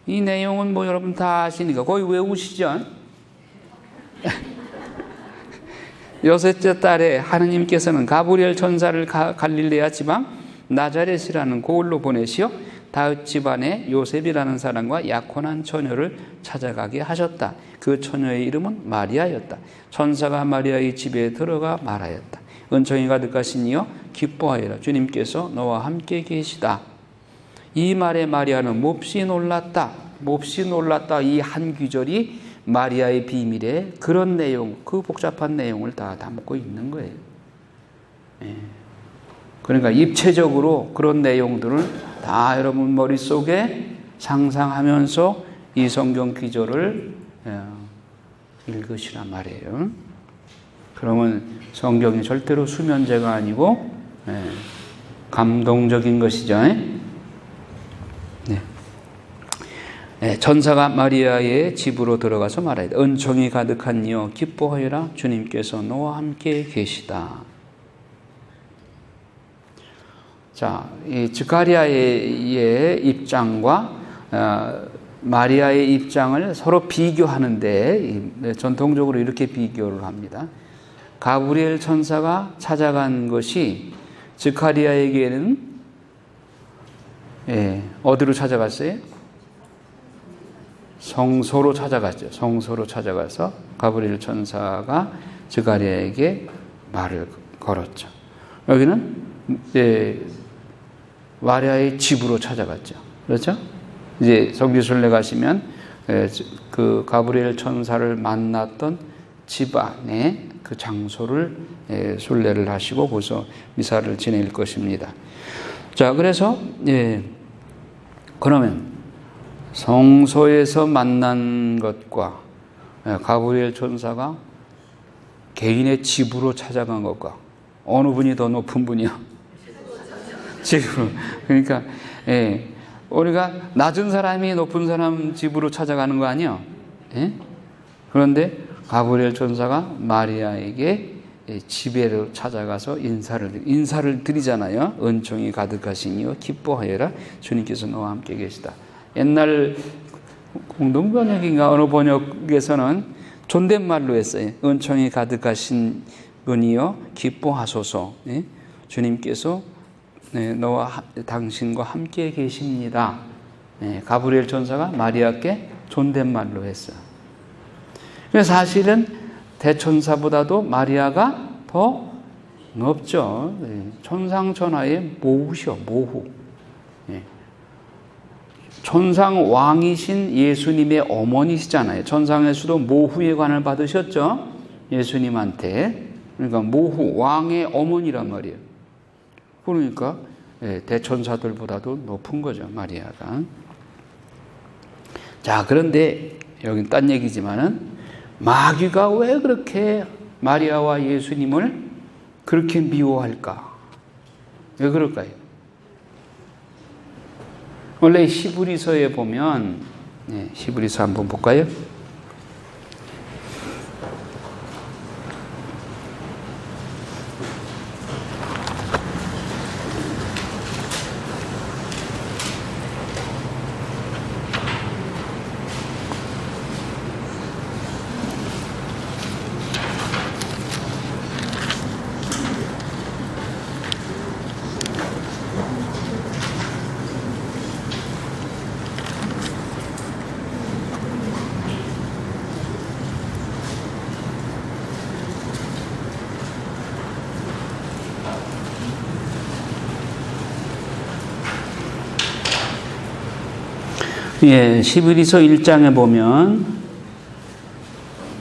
Speaker 1: 이 내용은 뭐 여러분 다 아시니까 거의 외우시죠. 여섯째 달에 하느님께서는 가브리엘 천사를 갈릴레아 지방 나자렛이라는 고을로 보내시어 다윗 집안의 요셉이라는 사람과 약혼한 처녀를 찾아가게 하셨다. 그 처녀의 이름은 마리아였다. 천사가 마리아의 집에 들어가 말하였다. 은총이 가득하신 이여 기뻐하여라. 주님께서 너와 함께 계시다. 이 말에 마리아는 몹시 놀랐다. 이 한 구절이 마리아의 비밀의 그런 내용, 그 복잡한 내용을 다 담고 있는 거예요. 그러니까 입체적으로 그런 내용들을 다 여러분 머릿속에 상상하면서 이 성경 기조를 읽으시란 말이에요. 그러면 성경이 절대로 수면제가 아니고 감동적인 것이죠. 천사가 마리아의 집으로 들어가서 말하되 은총이 가득한 이여 기뻐하여라. 주님께서 너와 함께 계시다. 자, 이 스가랴의 입장과 마리아의 입장을 서로 비교하는데 전통적으로 이렇게 비교를 합니다. 가브리엘 천사가 찾아간 것이 스가랴에게는 어디로 찾아갔어요? 성소로 찾아갔죠. 성소로 찾아가서 가브리엘 천사가 스가랴에게 말을 걸었죠. 여기는 마리아의 집으로 찾아갔죠. 그렇죠? 이제 성지순례 가시면 그 가브리엘 천사를 만났던 집안의 그 장소를 순례를 하시고 거기서 미사를 지낼 것입니다. 자, 그래서 그러면 성소에서 만난 것과 가브리엘 천사가 개인의 집으로 찾아간 것과 어느 분이 더 높은 분이요? 집으로. 그러니까 우리가 낮은 사람이 높은 사람 집으로 찾아가는 거 아니요? 그런데 가브리엘 천사가 마리아에게 집에로 찾아가서 인사를 드리잖아요. 은총이 가득하시니요 기뻐하여라, 주님께서 너와 함께 계시다. 옛날 공동번역인가 어느 번역에서는 존댓말로 했어요. 은총이 가득하신 분이요 기뻐하소서, 주님께서 너와 당신과 함께 계십니다. 가브리엘 천사가 마리아께 존댓말로 했어요. 그래서 사실은 대천사보다도 마리아가 더 높죠. 천상천하의 모후죠, 모후. 천상 왕이신 예수님의 어머니시잖아요. 천상에서도 모후의 관을 받으셨죠, 예수님한테. 그러니까 모후, 왕의 어머니란 말이에요. 그러니까 대천사들보다도 높은 거죠, 마리아가. 자, 그런데 여긴 딴 얘기지만은 마귀가 왜 그렇게 마리아와 예수님을 그렇게 미워할까? 왜 그럴까요? 원래 히브리서에 보면, 히브리서 한번 볼까요? 히브리서 1장에 보면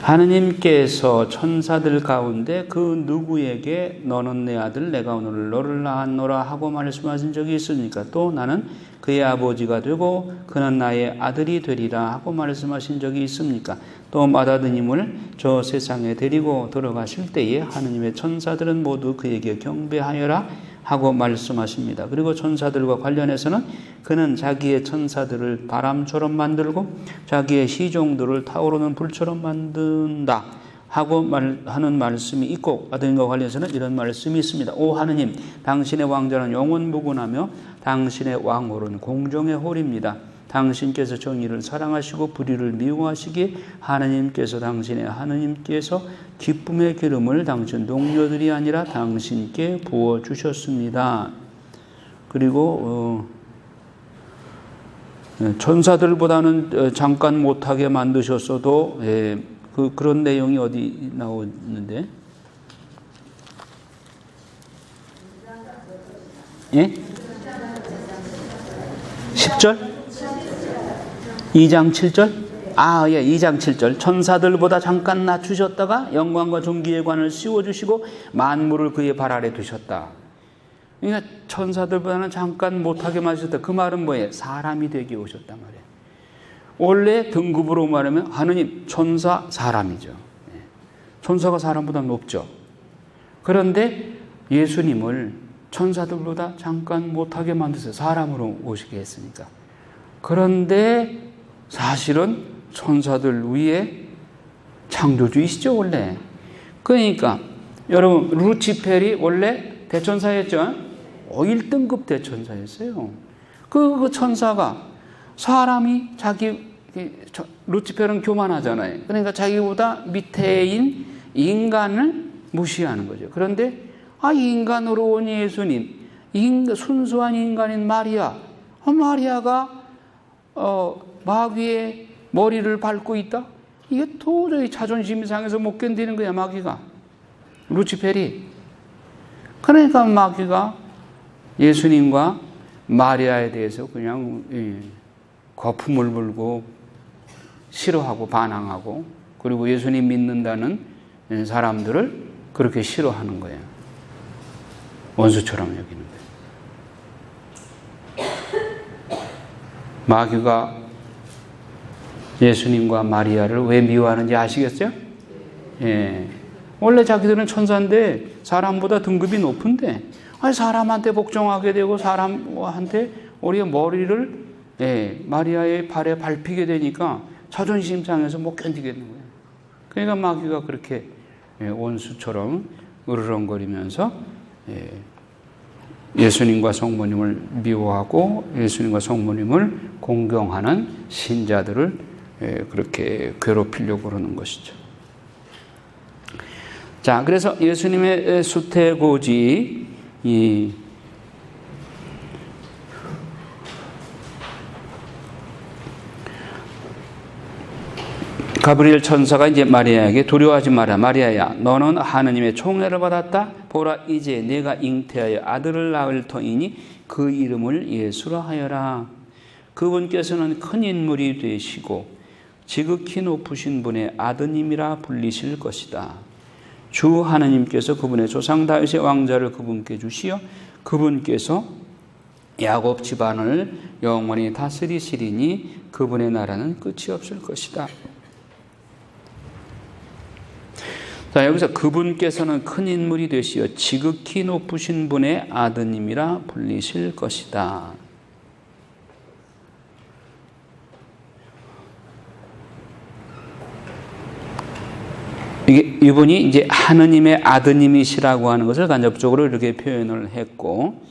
Speaker 1: 하느님께서 천사들 가운데 그 누구에게 너는 내 아들 내가 오늘 너를 낳았노라 하고 말씀하신 적이 있으니까, 또 나는 그의 아버지가 되고 그는 나의 아들이 되리라 하고 말씀하신 적이 있습니까? 또 맏아드님을 저 세상에 데리고 들어가실 때에 하느님의 천사들은 모두 그에게 경배하여라 하고 말씀하십니다. 그리고 천사들과 관련해서는 그는 자기의 천사들을 바람처럼 만들고 자기의 시종들을 타오르는 불처럼 만든다 하고 하는 말씀이 있고, 아들과 관련해서는 이런 말씀이 있습니다. 오 하느님, 당신의 왕자는 영원무궁하며 당신의 왕홀은 공정의 홀입니다. 당신께서 정의를 사랑하시고 불의를 미워하시기에 당신의 하느님께서 기쁨의 기름을 당신 동료들이 아니라 당신께 부어주셨습니다. 그리고 천사들보다는 잠깐 못하게 만드셨어도 그런 내용이 어디 나오는데? 10절? 2장 7절? 2장 7절. 천사들보다 잠깐 낮추셨다가 영광과 존귀의 관을 씌워주시고 만물을 그의 발 아래 두셨다. 그러니까 천사들보다는 잠깐 못하게 만드셨다. 그 말은 뭐예요? 사람이 되게 오셨단 말이에요. 원래 등급으로 말하면 하느님, 천사, 사람이죠. 천사가 사람보다 높죠. 그런데 예수님을 천사들보다 잠깐 못하게 만드세요. 사람으로 오시게 했으니까. 그런데 사실은 천사들 위에 창조주이시죠, 원래. 그러니까 여러분, 루치펠이 원래 대천사였죠. 1등급 대천사였어요. 그 천사가 사람이 루치펠은 교만하잖아요. 그러니까 자기보다 밑에인 인간을 무시하는 거죠. 그런데 인간으로 온 예수님, 순수한 인간인 마리아가 마귀의 머리를 밟고 있다? 이게 도저히 자존심이 상해서 못 견디는 거야, 마귀가. 루치펠이. 그러니까 마귀가 예수님과 마리아에 대해서 그냥 거품을 불고 싫어하고 반항하고, 그리고 예수님 믿는다는 사람들을 그렇게 싫어하는 거예요. 원수처럼 여기는 거예요. 마귀가 예수님과 마리아를 왜 미워하는지 아시겠어요? 예. 원래 자기들은 천사인데 사람보다 등급이 높은데 사람한테 복종하게 되고 사람한테 우리의 머리를 마리아의 발에 밟히게 되니까 자존심 상해서 못 견디겠는 거예요. 그러니까 마귀가 그렇게 원수처럼 으르렁거리면서 예수님과 성모님을 미워하고 예수님과 성모님을 공경하는 신자들을 그렇게 괴롭히려고 그러는 것이죠. 자, 그래서 예수님의 수태고지 가브리엘 천사가 이제 마리아에게 두려워하지 마라. 마리아야, 너는 하느님의 총애를 받았다. 보라, 이제 내가 잉태하여 아들을 낳을 터이니 그 이름을 예수라 하여라. 그분께서는 큰 인물이 되시고 지극히 높으신 분의 아드님이라 불리실 것이다. 주 하느님께서 그분의 조상 다윗의 왕자를 그분께 주시어 그분께서 야곱 집안을 영원히 다스리시리니 그분의 나라는 끝이 없을 것이다. 자, 여기서 그분께서는 큰 인물이 되시어 지극히 높으신 분의 아드님이라 불리실 것이다. 이분이 이제 하느님의 아드님이시라고 하는 것을 간접적으로 이렇게 표현을 했고,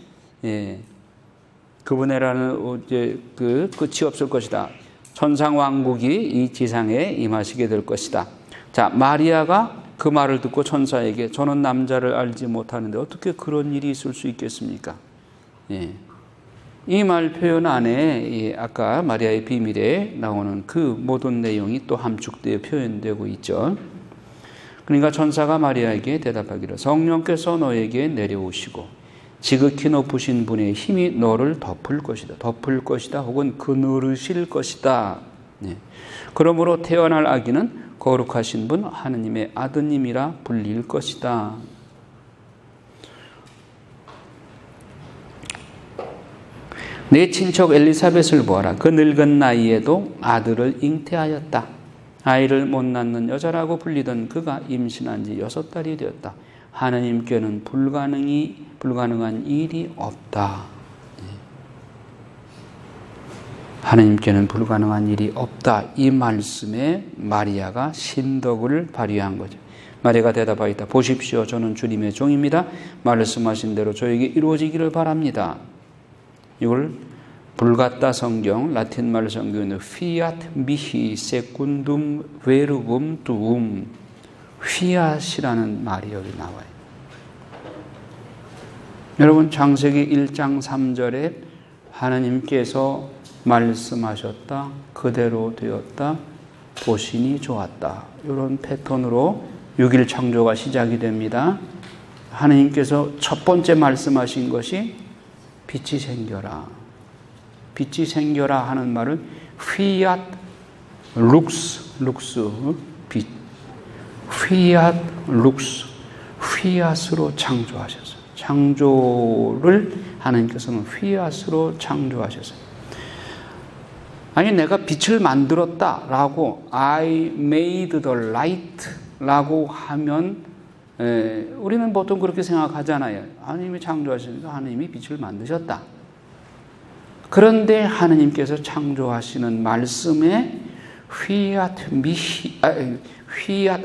Speaker 1: 그분의라는 이제 그 끝이 없을 것이다. 천상 왕국이 이 지상에 임하시게 될 것이다. 자, 마리아가 그 말을 듣고 천사에게 저는 남자를 알지 못하는데 어떻게 그런 일이 있을 수 있겠습니까? 이 말 표현 안에 아까 마리아의 비밀에 나오는 그 모든 내용이 또 함축되어 표현되고 있죠. 그러니까 천사가 마리아에게 대답하기를 성령께서 너에게 내려오시고 지극히 높으신 분의 힘이 너를 덮을 것이다. 덮을 것이다 혹은 그늘으실 것이다. 그러므로 태어날 아기는 거룩하신 분 하느님의 아드님이라 불릴 것이다. 내 친척 엘리사벳을 보아라. 그 늙은 나이에도 아들을 잉태하였다. 아이를 못 낳는 여자라고 불리던 그가 임신한 지 6달이 되었다. 하느님께는 불가능한 일이 없다. 하느님께는 불가능한 일이 없다. 이 말씀에 마리아가 신덕을 발휘한 거죠. 마리아가 대답하였다. 보십시오. 저는 주님의 종입니다. 말씀하신 대로 저에게 이루어지기를 바랍니다. 이걸 불가타 성경, 라틴 말 성경에는 fiat mihi secundum verbum tuum, fiat이라는 말이 여기 나와요. 여러분, 창세기 1장 3절에 하나님께서 말씀하셨다, 그대로 되었다, 보시니 좋았다. 이런 패턴으로 6일 창조가 시작이 됩니다. 하나님께서 첫 번째 말씀하신 것이 빛이 생겨라. 빛이 생겨라 하는 말은 fiat lux, 빛. fiat lux, fiat으로 창조하셨어요. 창조를 하나님께서는 fiat으로 창조하셨어요. 아니, 내가 빛을 만들었다라고 I made the light라고 하면 우리는 보통 그렇게 생각하잖아요. 하나님이 창조하시니까 하나님이 빛을 만드셨다. 그런데 하나님께서 창조하시는 말씀에 fiat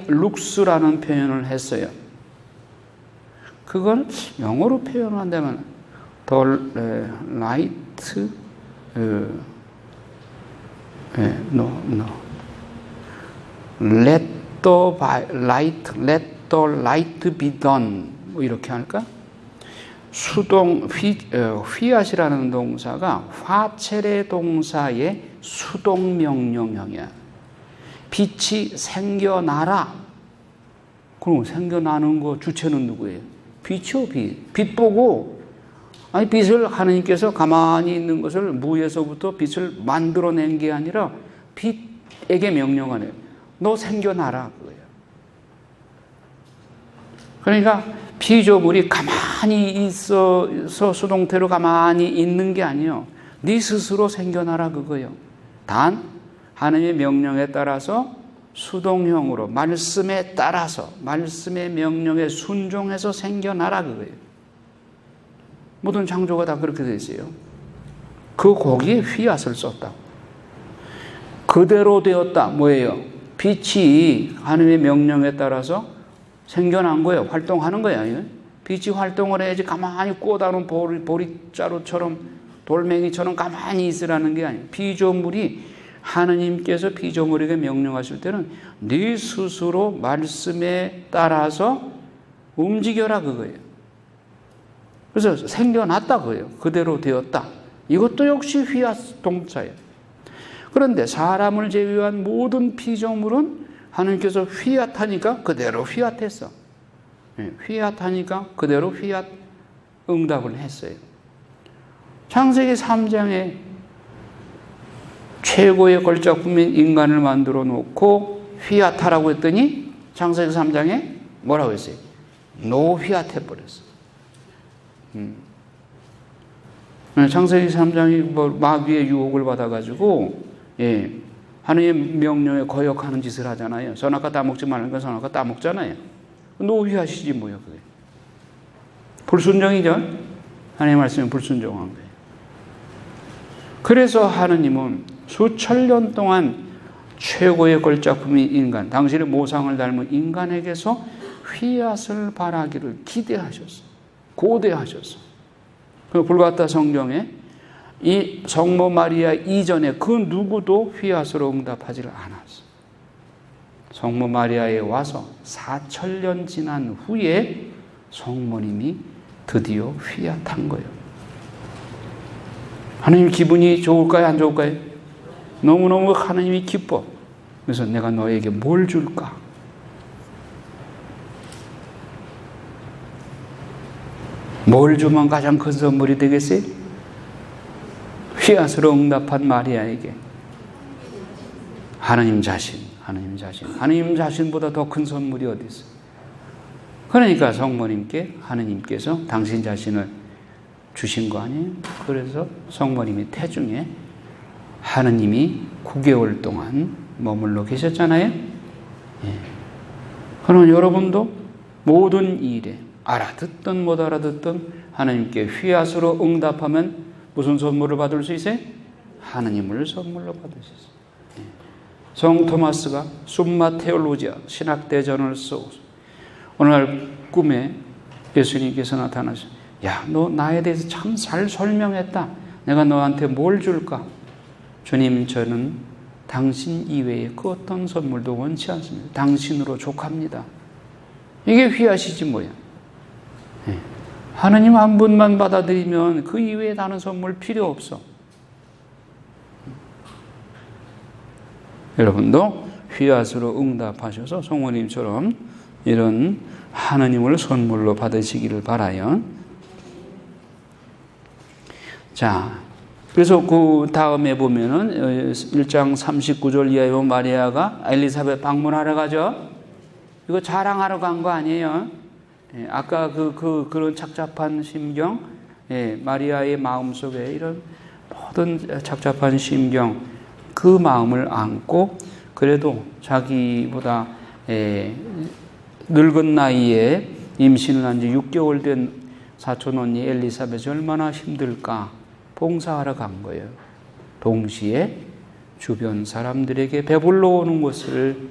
Speaker 1: lux라는 표현을 했어요. 그걸 영어로 표현한다면 the light let the light be done 뭐 이렇게 할까? fiat이라는 동사가 화체례 동사의 수동 명령형이야. 빛이 생겨나라. 그럼 생겨나는 거 주체는 누구예요? 빛이요, 빛. 빛 보고, 아니, 빛을 하나님께서 가만히 있는 것을 무에서부터 빛을 만들어낸 게 아니라 빛에게 명령하네요. 너 생겨나라. 그거예요. 그러니까 피조물이 가만히 있어서 수동태로 가만히 있는 게 아니에요. 네 스스로 생겨나라 그거예요. 단 하나님의 명령에 따라서 수동형으로 말씀에 따라서 말씀의 명령에 순종해서 생겨나라 그거예요. 모든 창조가 다 그렇게 되어 있어요. 그 거기에 휘앗을 썼다. 그대로 되었다. 뭐예요? 빛이 하나님의 명령에 따라서 생겨난 거예요. 활동하는 거예요. 빛이 활동을 해야지 가만히 꼬다놓은 보리자루처럼 돌멩이처럼 가만히 있으라는 게 아니에요. 피조물이 하느님께서 피조물에게 명령하실 때는 네 스스로 말씀에 따라서 움직여라 그거예요. 그래서 생겨났다 그거예요. 그대로 되었다. 이것도 역시 휘앗 동사예요. 그런데 사람을 제외한 모든 피조물은 하느님께서 휘앗하니까 그대로 휘앗했어. 휘앗하니까 그대로 휘앗 응답을 했어요. 창세기 3장에 최고의 걸작품인 인간을 만들어 놓고 휘앗하라고 했더니 창세기 3장에 뭐라고 했어요? 노휘앗해버렸어. 창세기 3장이 마귀의 유혹을 받아가지고 하나님의 명령에 거역하는 짓을 하잖아요. 선악과 따먹지 말라니까 선악과 따먹잖아요. 노휘앗이지 뭐야 그게. 불순종이죠. 하나님의 말씀에 불순종한 거예요. 그래서 하느님은 수천 년 동안 최고의 걸작품인 인간, 당신의 모상을 닮은 인간에게서 휘앗을 바라기를 기대하셨어. 고대하셨어. 그 불같다 성경에 이 성모 마리아 이전에 그 누구도 휘앗으로 응답하지를 않았어. 성모 마리아에 와서 4,000년 지난 후에 성모님이 드디어 휘앗한 거예요. 하나님 기분이 좋을까요? 안 좋을까요? 너무너무 하나님이 기뻐. 그래서 내가 너에게 뭘 줄까? 뭘 주면 가장 큰 선물이 되겠어요? 휘앗으로 응답한 마리아에게 하나님 자신, 하나님 자신보다 더 큰 선물이 어디 있어요? 그러니까 성모님께 하나님께서 당신 자신을 주신 거 아니에요? 그래서 성모님이 태중에 하느님이 9개월 동안 머물러 계셨잖아요. 그러면 여러분도 모든 일에 알아듣든 못 알아듣든 하나님께 휘앗으로 응답하면 무슨 선물을 받을 수 있어요? 하느님을 선물로 받을 수 있어요. 성 토마스가 숨마 테올로지아 신학대전을 쓰고 오늘날 꿈에 예수님께서 나타나셔. 야, 너 나에 대해서 참 잘 설명했다. 내가 너한테 뭘 줄까? 주님, 저는 당신 이외에 그 어떤 선물도 원치 않습니다. 당신으로 족합니다. 이게 휘앗이지 뭐야. 하나님 한 분만 받아들이면 그 이외에 다른 선물 필요 없어. 여러분도 휘앗으로 응답하셔서 성모님처럼 이런 하나님을 선물로 받으시기를 바라요. 자, 그래서 그 다음에 보면은 1장 39절 이하에 보면 마리아가 엘리사벳 방문하러 가죠. 이거 자랑하러 간 거 아니에요. 아까 그런 착잡한 심경, 마리아의 마음 속에 이런 모든 착잡한 심경, 그 마음을 안고 그래도 자기보다 늙은 나이에 임신을 한 지 6개월 된 사촌 언니 엘리사벳이 얼마나 힘들까 봉사하러 간 거예요. 동시에 주변 사람들에게 배불러 오는 것을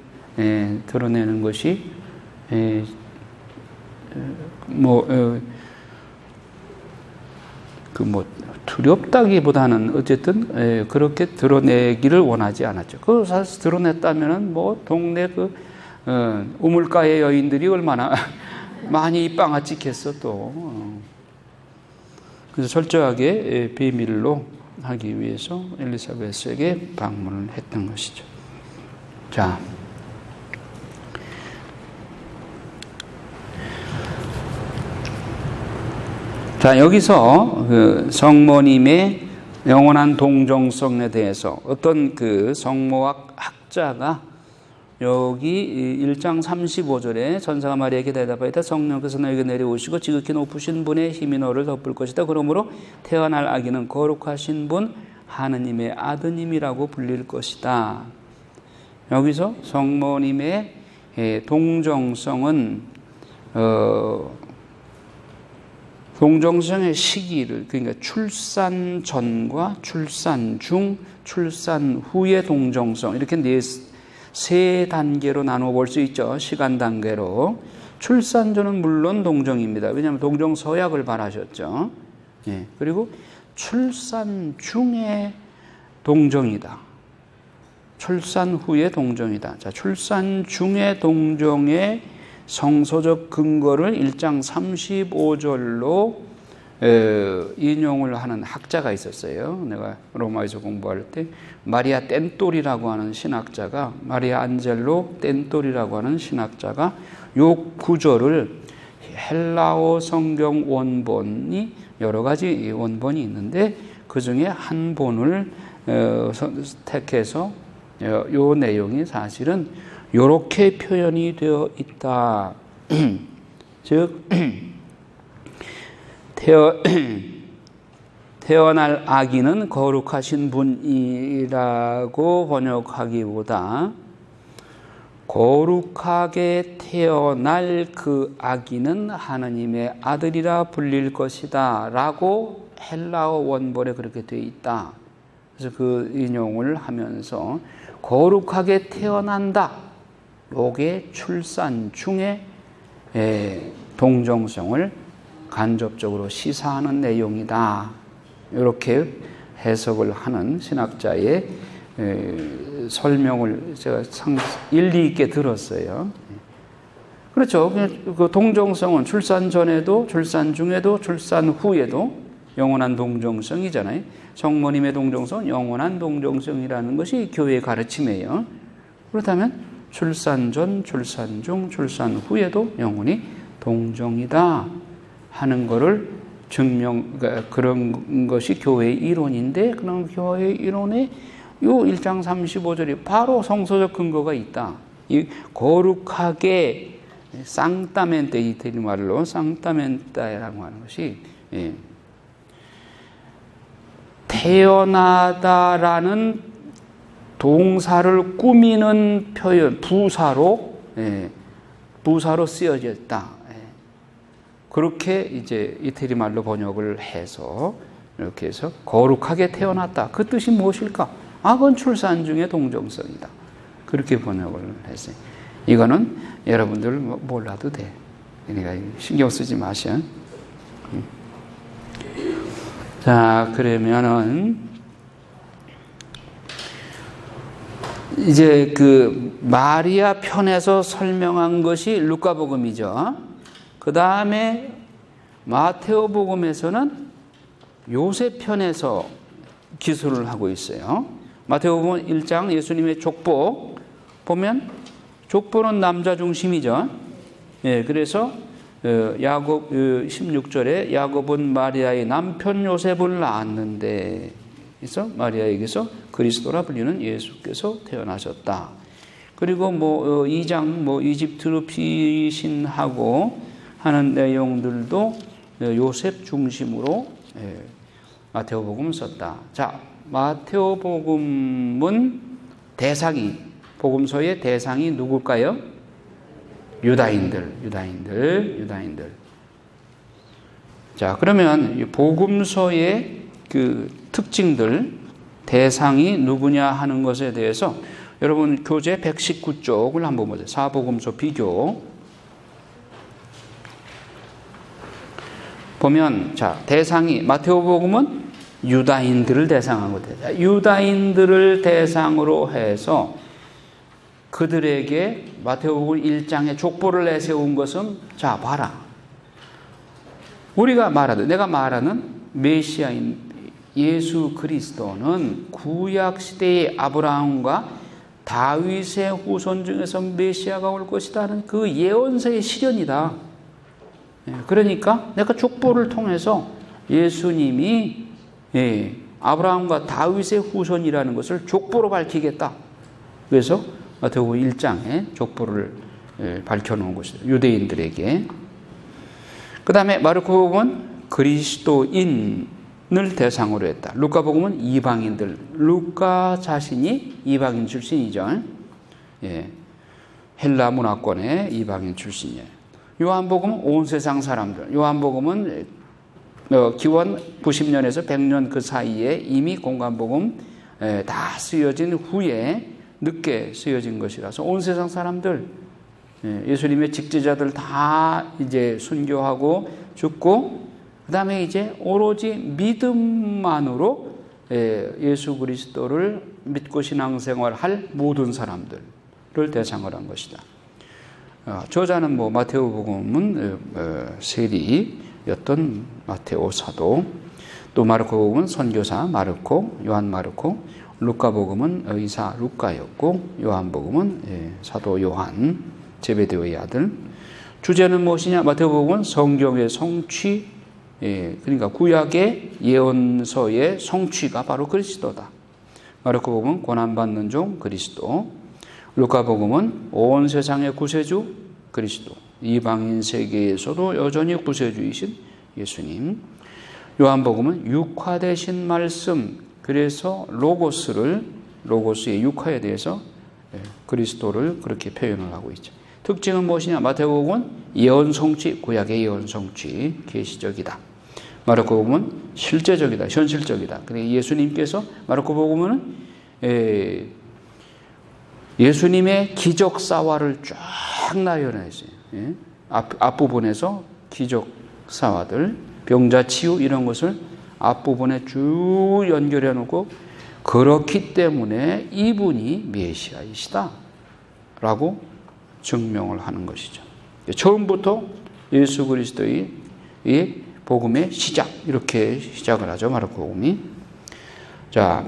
Speaker 1: 드러내는 것이 두렵다기보다는 어쨌든 그렇게 드러내기를 원하지 않았죠. 그 사실 드러냈다면은 동네 우물가의 여인들이 얼마나 많이 입방아 찍혔어 또. 그래서 철저하게 비밀로 하기 위해서 엘리사벳에게 방문을 했던 것이죠. 자, 여기서 성모님의 영원한 동정성에 대해서 어떤 성모학 학자가 여기 1장 35절에 천사가 마리아에게 대답하였다. 성령께서 너에게 내려오시고 지극히 높으신 분의 힘이 너를 덮을 것이다. 그러므로 태어날 아기는 거룩하신 분 하느님의 아드님이라고 불릴 것이다. 여기서 성모님의 동정성은 동정성의 시기를, 그러니까 출산 전과 출산 중, 출산 후의 동정성, 이렇게 세 단계로 나누어 볼 수 있죠. 시간 단계로. 출산 전은 물론 동정입니다. 왜냐하면 동정 서약을 바라셨죠. 예. 그리고 출산 중에 동정이다. 출산 후에 동정이다. 자, 출산 중에 동정의 성서적 근거를 1장 35절로 인용을 하는 학자가 있었어요. 내가 로마에서 공부할 때 마리아 뗀토리라고 하는 신학자가, 마리아 안젤로 뗀토리라고 하는 신학자가 요 구절을 헬라어 성경 원본이 여러 가지 원본이 있는데 그 중에 한 본을 택해서 요 내용이 사실은 요렇게 표현이 되어 있다. 즉 태어날 아기는 거룩하신 분이라고 번역하기보다 거룩하게 태어날 그 아기는 하나님의 아들이라 불릴 것이다 라고 헬라어 원본에 그렇게 되어 있다. 그래서 그 인용을 하면서 거룩하게 태어난다. 요게 출산 중에 동정성을 간접적으로 시사하는 내용이다. 이렇게 해석을 하는 신학자의 설명을 제가 일리 있게 들었어요. 그렇죠. 그 동정성은 출산 전에도, 출산 중에도, 출산 후에도 영원한 동정성이잖아요. 성모님의 동정성은 영원한 동정성이라는 것이 교회의 가르침이에요. 그렇다면 출산 전, 출산 중, 출산 후에도 영원히 동정이다 하는 것을 그런 것이 교회의 이론인데, 그런 교회의 이론에 요 1장 35절이 바로 성서적 근거가 있다. 이 거룩하게 상타멘테, 이태리 말로 상타멘타라고 하는 것이 태어나다라는 동사를 꾸미는 표현, 부사로 쓰여졌다. 그렇게 이제 이태리 말로 번역을 해서 이렇게 해서 거룩하게 태어났다. 그 뜻이 무엇일까? 그건 출산 중의 동정성이다. 그렇게 번역을 했어요. 이거는 여러분들 몰라도 돼. 그러니까 신경 쓰지 마셔. 자, 그러면은 이제 그 마리아 편에서 설명한 것이 루카복음이죠. 그 다음에 마테오복음에서는 요셉 편에서 기술을 하고 있어요. 마테오복음 1장 예수님의 족보 보면 족보는 남자 중심이죠. 그래서 야곱 16절에 야곱은 마리아의 남편 요셉을 낳았는데, 그래서 마리아에게서 그리스도라 불리는 예수께서 태어나셨다. 그리고 2장 이집트로 피신하고 하는 내용들도 요셉 중심으로 마테오복음 썼다. 자, 마테오복음은 복음서의 대상이 누굴까요? 유다인들. 자, 그러면 이 복음서의 그 특징들, 대상이 누구냐 하는 것에 대해서 여러분 교재 119쪽을 한번 보세요. 사복음서 비교. 보면 자, 대상이 마테오복음은 유다인들을 대상으로 유다인들을 대상으로 해서 그들에게 마테오복음 1장에 족보를 내세운 것은, 자 봐라, 내가 말하는 메시아인 예수 그리스도는 구약 시대의 아브라함과 다윗의 후손 중에서 메시아가 올 것이다 하는 그 예언서의 실현이다. 그러니까 내가 족보를 통해서 예수님이 아브라함과 다윗의 후손이라는 것을 족보로 밝히겠다. 그래서 마태복음 1장에 족보를 밝혀놓은 것이다. 유대인들에게. 그 다음에 마르코복음은 그리스도인 대상으로 했다. 루카복음은 이방인들, 루카 자신이 이방인 출신이죠. 예, 헬라 문화권의 이방인 출신이에요. 요한복음은 온 세상 사람들. 요한복음은 기원 90년에서 100년 그 사이에 이미 공관복음 다 쓰여진 후에 늦게 쓰여진 것이라서 온 세상 사람들, 예수님의 직제자들 다 이제 순교하고 죽고, 그 다음에 이제 오로지 믿음만으로 예수 그리스도를 믿고 신앙생활할 모든 사람들을 대상으로 한 것이다. 저자는 마테오복음은 세리였던 마테오 사도, 또 마르코복음은 선교사 마르코, 요한 마르코, 루카복음은 의사 루카였고, 요한복음은 사도 요한, 제베데오의 아들. 주제는 무엇이냐? 마테오복음은 성경의 성취, 그러니까 구약의 예언서의 성취가 바로 그리스도다. 마르코복음은 고난받는 종 그리스도, 루카복음은 온 세상의 구세주 그리스도, 이방인 세계에서도 여전히 구세주이신 예수님, 요한복음은 육화되신 말씀, 그래서 로고스의 육화에 대해서 그리스도를 그렇게 표현을 하고 있죠. 특징은 무엇이냐? 마태복음은 예언 성취, 구약의 예언 성취, 계시적이다. 마르코복음은 실제적이다, 현실적이다. 그러니까 예수님께서 마르코복음은 예수님의 기적 사화를 쫙 나열했어요. 앞부분에서 기적 사화들, 병자 치유 이런 것을 앞부분에 쭉 연결해 놓고, 그렇기 때문에 이분이 메시아이시다 라고 증명을 하는 것이죠. 처음부터 예수 그리스도의 복음의 시작, 이렇게 시작을 하죠. 마르코복음이. 자,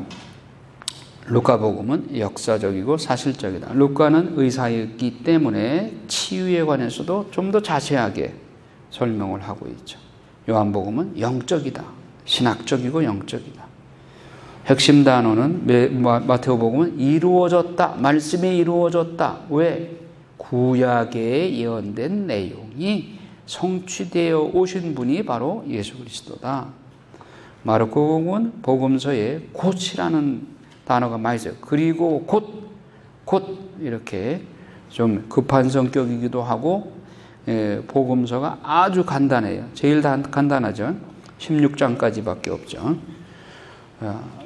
Speaker 1: 루카복음은 역사적이고 사실적이다. 루카는 의사였기 때문에 치유에 관해서도 좀 더 자세하게 설명을 하고 있죠. 요한복음은 영적이다. 신학적이고 영적이다. 핵심 단어는 마테오복음은 이루어졌다. 말씀이 이루어졌다. 왜? 구약에 예언된 내용이 성취되어 오신 분이 바로 예수 그리스도다. 마르코복음은 복음서에 곧이라는 단어가 많이 있어요. 그리고 곧 이렇게 좀 급한 성격이기도 하고, 복음서가 아주 간단해요. 제일 간단하죠. 16장까지밖에 없죠.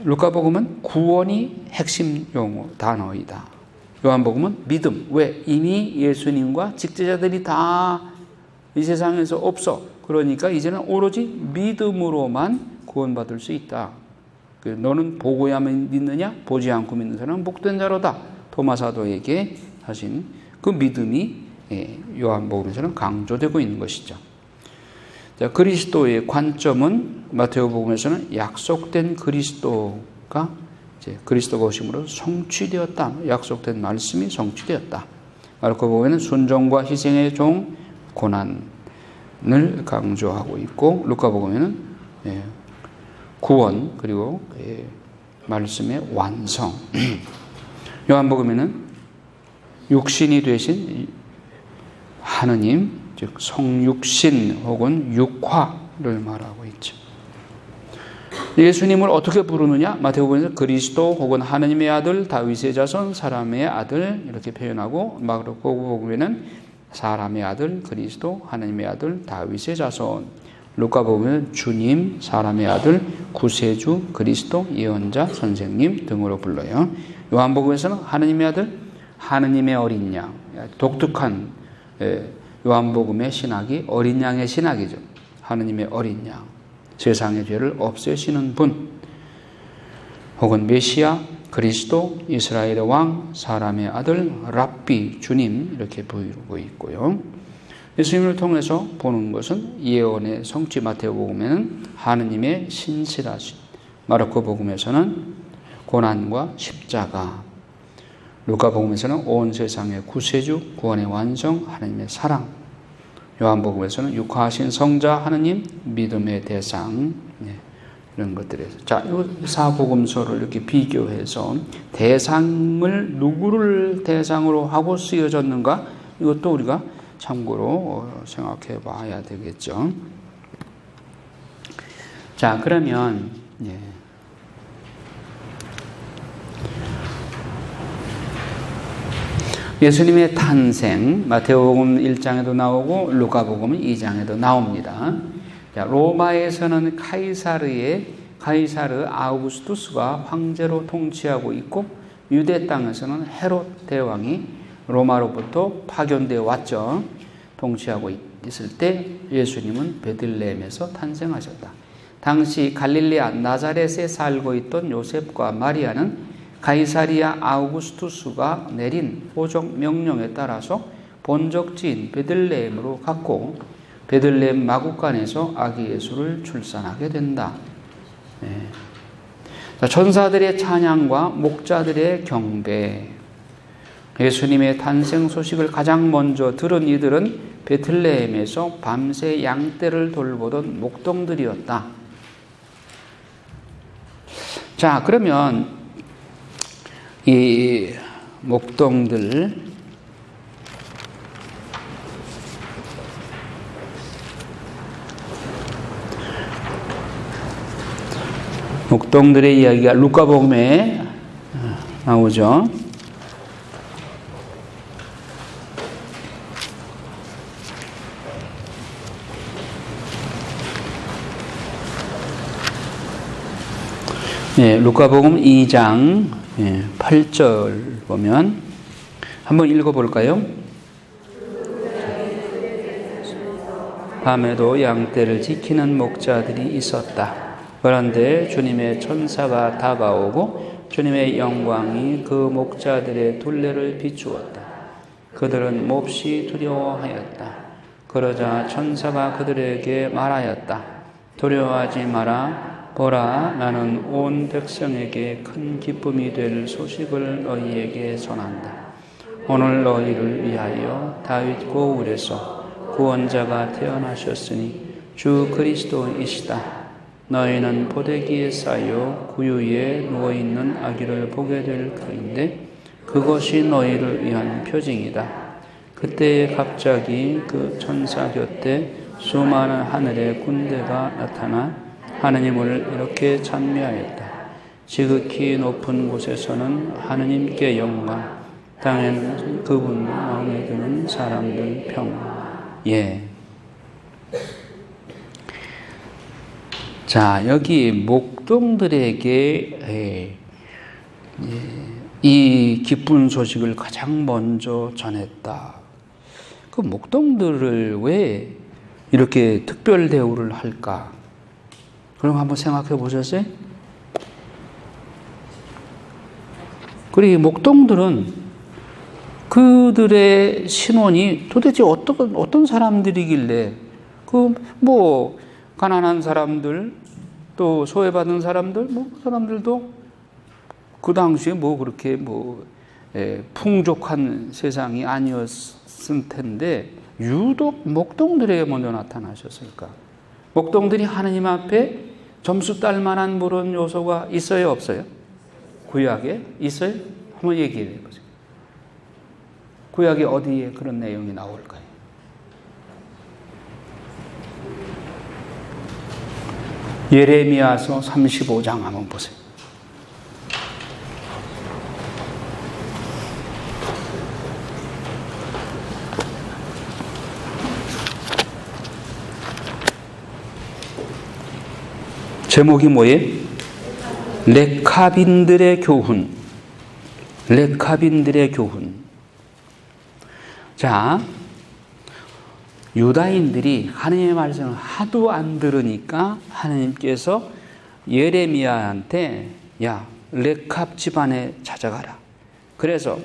Speaker 1: 루카복음은 구원이 핵심 용어 단어이다. 요한복음은 믿음. 왜? 이미 예수님과 직제자들이 다 이 세상에서 없어. 그러니까 이제는 오로지 믿음으로만 구원받을 수 있다. 너는 보고야만 믿느냐? 보지 않고 믿는 사람은 복된 자로다. 토마 사도에게 하신 그 믿음이 요한복음에서는 강조되고 있는 것이죠. 자, 그리스도의 관점은 마테오복음에서는 약속된 그리스도가 이제 그리스도가 오심으로 성취되었다. 약속된 말씀이 성취되었다. 마르코복음에는 순종과 희생의 종, 고난을 강조하고 있고, 루카복음에는 구원, 그리고 말씀의 완성. 요한복음에는 육신이 되신 하느님, 즉 성육신 혹은 육화를 말하고 있죠. 예수님을 어떻게 부르느냐? 마태복음에서 그리스도 혹은 하느님의 아들, 다윗의 자손, 사람의 아들 이렇게 표현하고, 마르코복음에는 사람의 아들, 그리스도, 하느님의 아들, 다윗의 자손. 루카복음은 주님, 사람의 아들, 구세주, 그리스도, 예언자, 선생님 등으로 불러요. 요한복음에서는 하느님의 아들, 하느님의 어린 양. 독특한 요한복음의 신학이 어린 양의 신학이죠. 하느님의 어린 양. 세상의 죄를 없애시는 분. 혹은 메시아, 그리스도, 이스라엘의 왕, 사람의 아들, 랍비, 주님 이렇게 부르고 있고요. 예수님을 통해서 보는 것은 예언의 성취. 마태복음에는 하느님의 신실하신, 마르코복음에서는 고난과 십자가, 루카복음에서는 온 세상의 구세주, 구원의 완성, 하느님의 사랑, 요한복음에서는 육화하신 성자 하느님, 믿음의 대상, 이런 것들에서. 자, 이 사복음서를 이렇게 비교해서 대상을 누구를 대상으로 하고 쓰여졌는가? 이것도 우리가 참고로 생각해 봐야 되겠죠. 자, 그러면 예수님의 탄생, 마태복음 1장에도 나오고 루카복음 2장에도 나옵니다. 자, 로마에서는 카이사르 아우구스투스가 황제로 통치하고 있고, 유대 땅에서는 헤롯 대왕이 로마로부터 파견되어 왔죠. 통치하고 있을 때 예수님은 베들레헴에서 탄생하셨다. 당시 갈릴레아 나자렛에 살고 있던 요셉과 마리아는 가이사리아 아우구스투스가 내린 호적 명령에 따라서 본적지인 베들레헴으로 갔고, 베들레헴 마구간에서 아기 예수를 출산하게 된다. 자, 천사들의 찬양과 목자들의 경배. 예수님의 탄생 소식을 가장 먼저 들은 이들은 베들레헴에서 밤새 양떼를 돌보던 목동들이었다. 자, 그러면 이 목동들의 이야기가 루카복음에 나오죠. 루카복음 2장 8절 보면 한번 읽어볼까요? 밤에도 양떼를 지키는 목자들이 있었다. 그런데 주님의 천사가 다가오고 주님의 영광이 그 목자들의 둘레를 비추었다. 그들은 몹시 두려워하였다. 그러자 천사가 그들에게 말하였다. 두려워하지 마라. 보라, 나는 온 백성에게 큰 기쁨이 될 소식을 너희에게 전한다. 오늘 너희를 위하여 다윗 고을에서 구원자가 태어나셨으니 주 그리스도이시다. 너희는 포대기에 쌓여 구유에 누워있는 아기를 보게 될 터인데 그것이 너희를 위한 표징이다. 그때 갑자기 그 천사 곁에 수많은 하늘의 군대가 나타나 하느님을 이렇게 찬미하였다. 지극히 높은 곳에서는 하느님께 영광, 땅에는 그분 마음에 드는 사람들 평화. 자, 여기 목동들에게 이 기쁜 소식을 가장 먼저 전했다. 그 목동들을 왜 이렇게 특별 대우를 할까? 그럼 한번 생각해 보셨어요? 그리고 목동들은 그들의 신원이 도대체 어떤 사람들이길래 가난한 사람들, 또 소외받은 사람들, 사람들도 그 당시에 그렇게 풍족한 세상이 아니었을 텐데 유독 목동들에게 먼저 나타나셨을까? 목동들이 하느님 앞에 점수 딸 만한 그런 요소가 있어요, 없어요? 구약에 있어요? 한번 얘기해 보세요. 구약에 어디에 그런 내용이 나올까요? 예레미야서 35장 한번 보세요. 제목이 뭐예요? 레카빈들의 교훈. 레카빈들의 교훈. 자, 유다인들이 하나님의 말씀을 하도 안 들으니까 하나님께서 예레미야한테 레캅 집안에 찾아가라. 그래서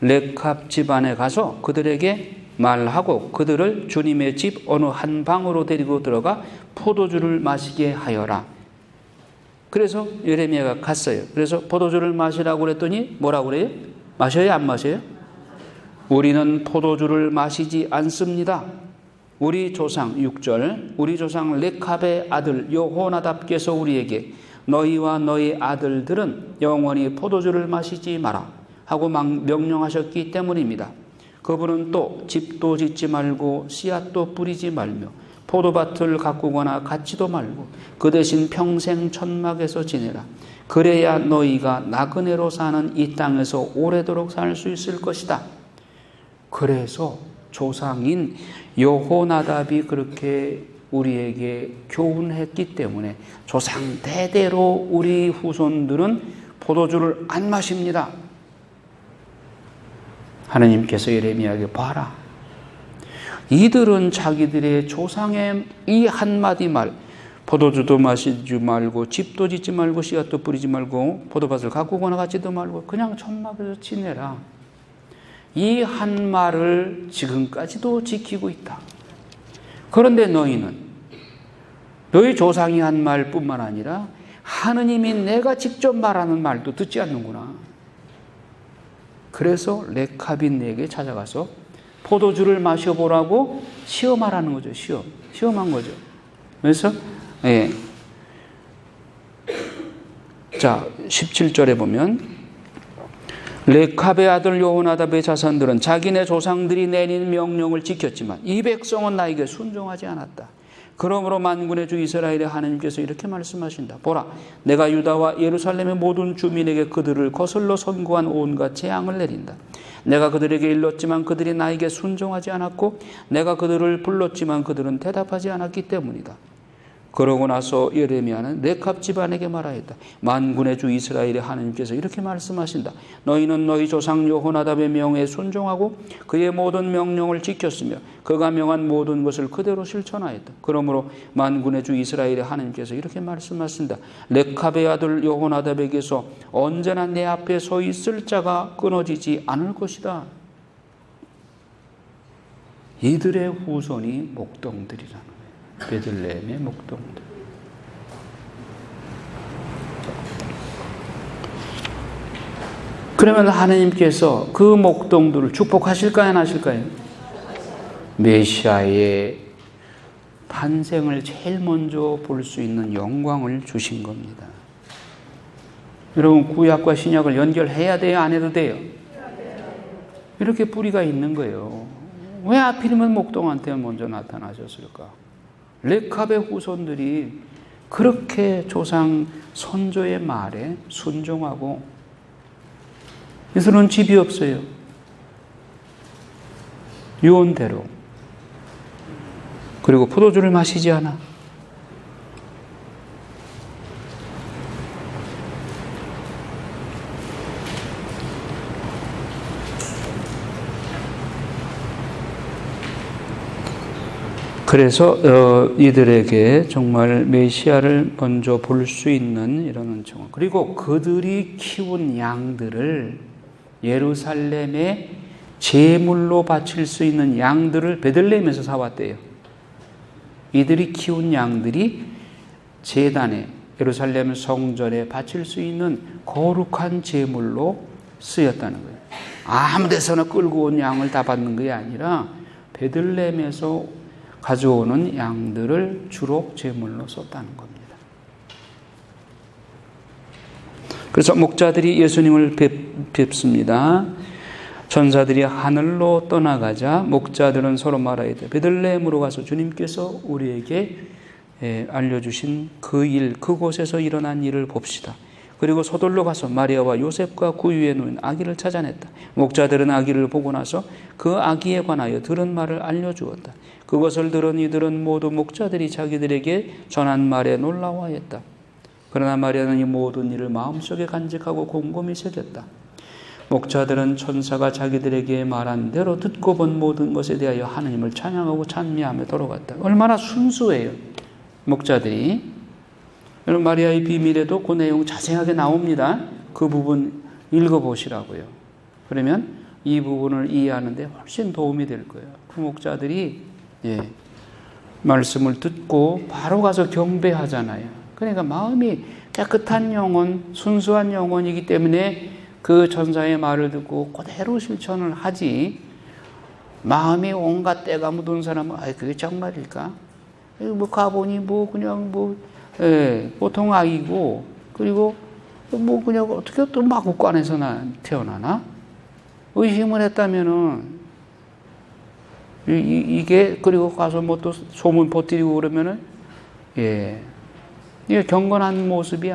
Speaker 1: 레캅 집안에 가서 그들에게 말하고 그들을 주님의 집 어느 한 방으로 데리고 들어가 포도주를 마시게 하여라. 그래서 예레미야가 갔어요. 그래서 포도주를 마시라고 그랬더니 뭐라고 그래요? 마셔요, 안 마셔요? 우리는 포도주를 마시지 않습니다. 우리 조상 6절, 우리 조상 레캅의 아들 여호나답께서 우리에게 너희와 너희 아들들은 영원히 포도주를 마시지 마라 하고 명령하셨기 때문입니다. 그분은 또 집도 짓지 말고 씨앗도 뿌리지 말며 포도밭을 가꾸거나 갖지도 말고 그 대신 평생 천막에서 지내라. 그래야 너희가 나그네로 사는 이 땅에서 오래도록 살 수 있을 것이다. 그래서 조상인 여호나답이 그렇게 우리에게 교훈했기 때문에 조상 대대로 우리 후손들은 포도주를 안 마십니다. 하나님께서 예레미야에게 봐라. 이들은 자기들의 조상의 이 한마디 말, 포도주도 마시지 말고 집도 짓지 말고 씨앗도 뿌리지 말고 포도밭을 가꾸거나 갖지도 말고 그냥 천막에서 지내라. 이 한 말을 지금까지도 지키고 있다. 그런데 너희는 너희 조상이 한 말뿐만 아니라 하느님이 내가 직접 말하는 말도 듣지 않는구나. 그래서 레캅이 내게 찾아가서 포도주를 마셔보라고 시험하라는 거죠. 시험한 거죠. 그래서 자 17절에 보면 레캅의 아들 여호나답의 자손들은 자기네 조상들이 내린 명령을 지켰지만 이 백성은 나에게 순종하지 않았다. 그러므로 만군의 주 이스라엘의 하나님께서 이렇게 말씀하신다. 보라, 내가 유다와 예루살렘의 모든 주민에게 그들을 거슬러 선고한 온갖 재앙을 내린다. 내가 그들에게 일렀지만 그들이 나에게 순종하지 않았고 내가 그들을 불렀지만 그들은 대답하지 않았기 때문이다. 그러고 나서 예레미야는 레캅 집안에게 말하였다. 만군의 주 이스라엘의 하나님께서 이렇게 말씀하신다. 너희는 너희 조상 여호나답의 명에 순종하고 그의 모든 명령을 지켰으며 그가 명한 모든 것을 그대로 실천하였다. 그러므로 만군의 주 이스라엘의 하나님께서 이렇게 말씀하신다. 레캅의 아들 여호나답에게서 언제나 내 앞에 서 있을 자가 끊어지지 않을 것이다. 이들의 후손이 목동들이라는 거예요. 베들레헴의 목동들. 그러면 하나님께서 그 목동들을 축복하실까요, 안 하실까요? 메시아의 탄생을 제일 먼저 볼 수 있는 영광을 주신 겁니다. 여러분, 구약과 신약을 연결해야 돼요, 안 해도 돼요? 이렇게 뿌리가 있는 거예요. 왜 하필이면 목동한테 먼저 나타나셨을까? 레캅의 후손들이 그렇게 조상 선조의 말에 순종하고, 이들은 집이 없어요. 유언대로. 그리고 포도주를 마시지 않아. 그래서 이들에게 정말 메시아를 먼저 볼 수 있는 이런 정황. 그리고 그들이 키운 양들을 예루살렘에 제물로 바칠 수 있는 양들을 베들레헴에서 사왔대요. 이들이 키운 양들이 제단에 예루살렘 성전에 바칠 수 있는 거룩한 제물로 쓰였다는 거예요. 아무 데서나 끌고 온 양을 다 받는 게 아니라 베들레헴에서 가져오는 양들을 주로 제물로 썼다는 겁니다. 그래서 목자들이 예수님을 뵙습니다. 전사들이 하늘로 떠나가자 목자들은 서로 말하였다. 베들레헴으로 가서 주님께서 우리에게 알려주신 그 일, 그곳에서 일어난 일을 봅시다. 그리고 서둘러 가서 마리아와 요셉과 그 위에 놓인 아기를 찾아냈다. 목자들은 아기를 보고 나서 그 아기에 관하여 들은 말을 알려주었다. 그것을 들은 이들은 모두 목자들이 자기들에게 전한 말에 놀라워하였다. 그러나 마리아는 이 모든 일을 마음속에 간직하고 곰곰이 새겼다. 목자들은 천사가 자기들에게 말한 대로 듣고 본 모든 것에 대하여 하나님을 찬양하고 찬미하며 돌아갔다. 얼마나 순수해요, 목자들이. 여러분, 마리아의 비밀에도 그 내용 자세하게 나옵니다. 그 부분 읽어보시라고요. 그러면 이 부분을 이해하는 데 훨씬 도움이 될 거예요. 그 목자들이 말씀을 듣고 바로 가서 경배하잖아요. 그러니까 마음이 깨끗한 영혼, 순수한 영혼이기 때문에 그 전사의 말을 듣고 그대로 실천을 하지, 마음이 온갖 때가 묻은 사람은 그게 정말일까? 뭐 가보니 뭐 그냥 보통 아이고, 그리고 뭐 그냥 어떻게 또 마국간에서 태어나나? 의심을 했다면은 이게 그리고 가서 뭐 또 소문 퍼뜨리고 그러면은 이게 경건한 모습이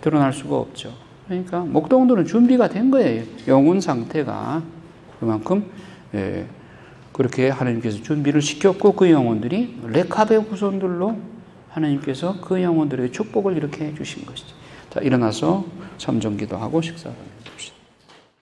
Speaker 1: 드러날 수가 없죠. 그러니까 목동들은 준비가 된 거예요. 영혼 상태가 그만큼 그렇게 하나님께서 준비를 시켰고 그 영혼들이 레캅의 후손들로 하나님께서 그 영혼들에게 축복을 이렇게 해주신 것이죠. 자, 일어나서 삼정기도하고 식사합니다.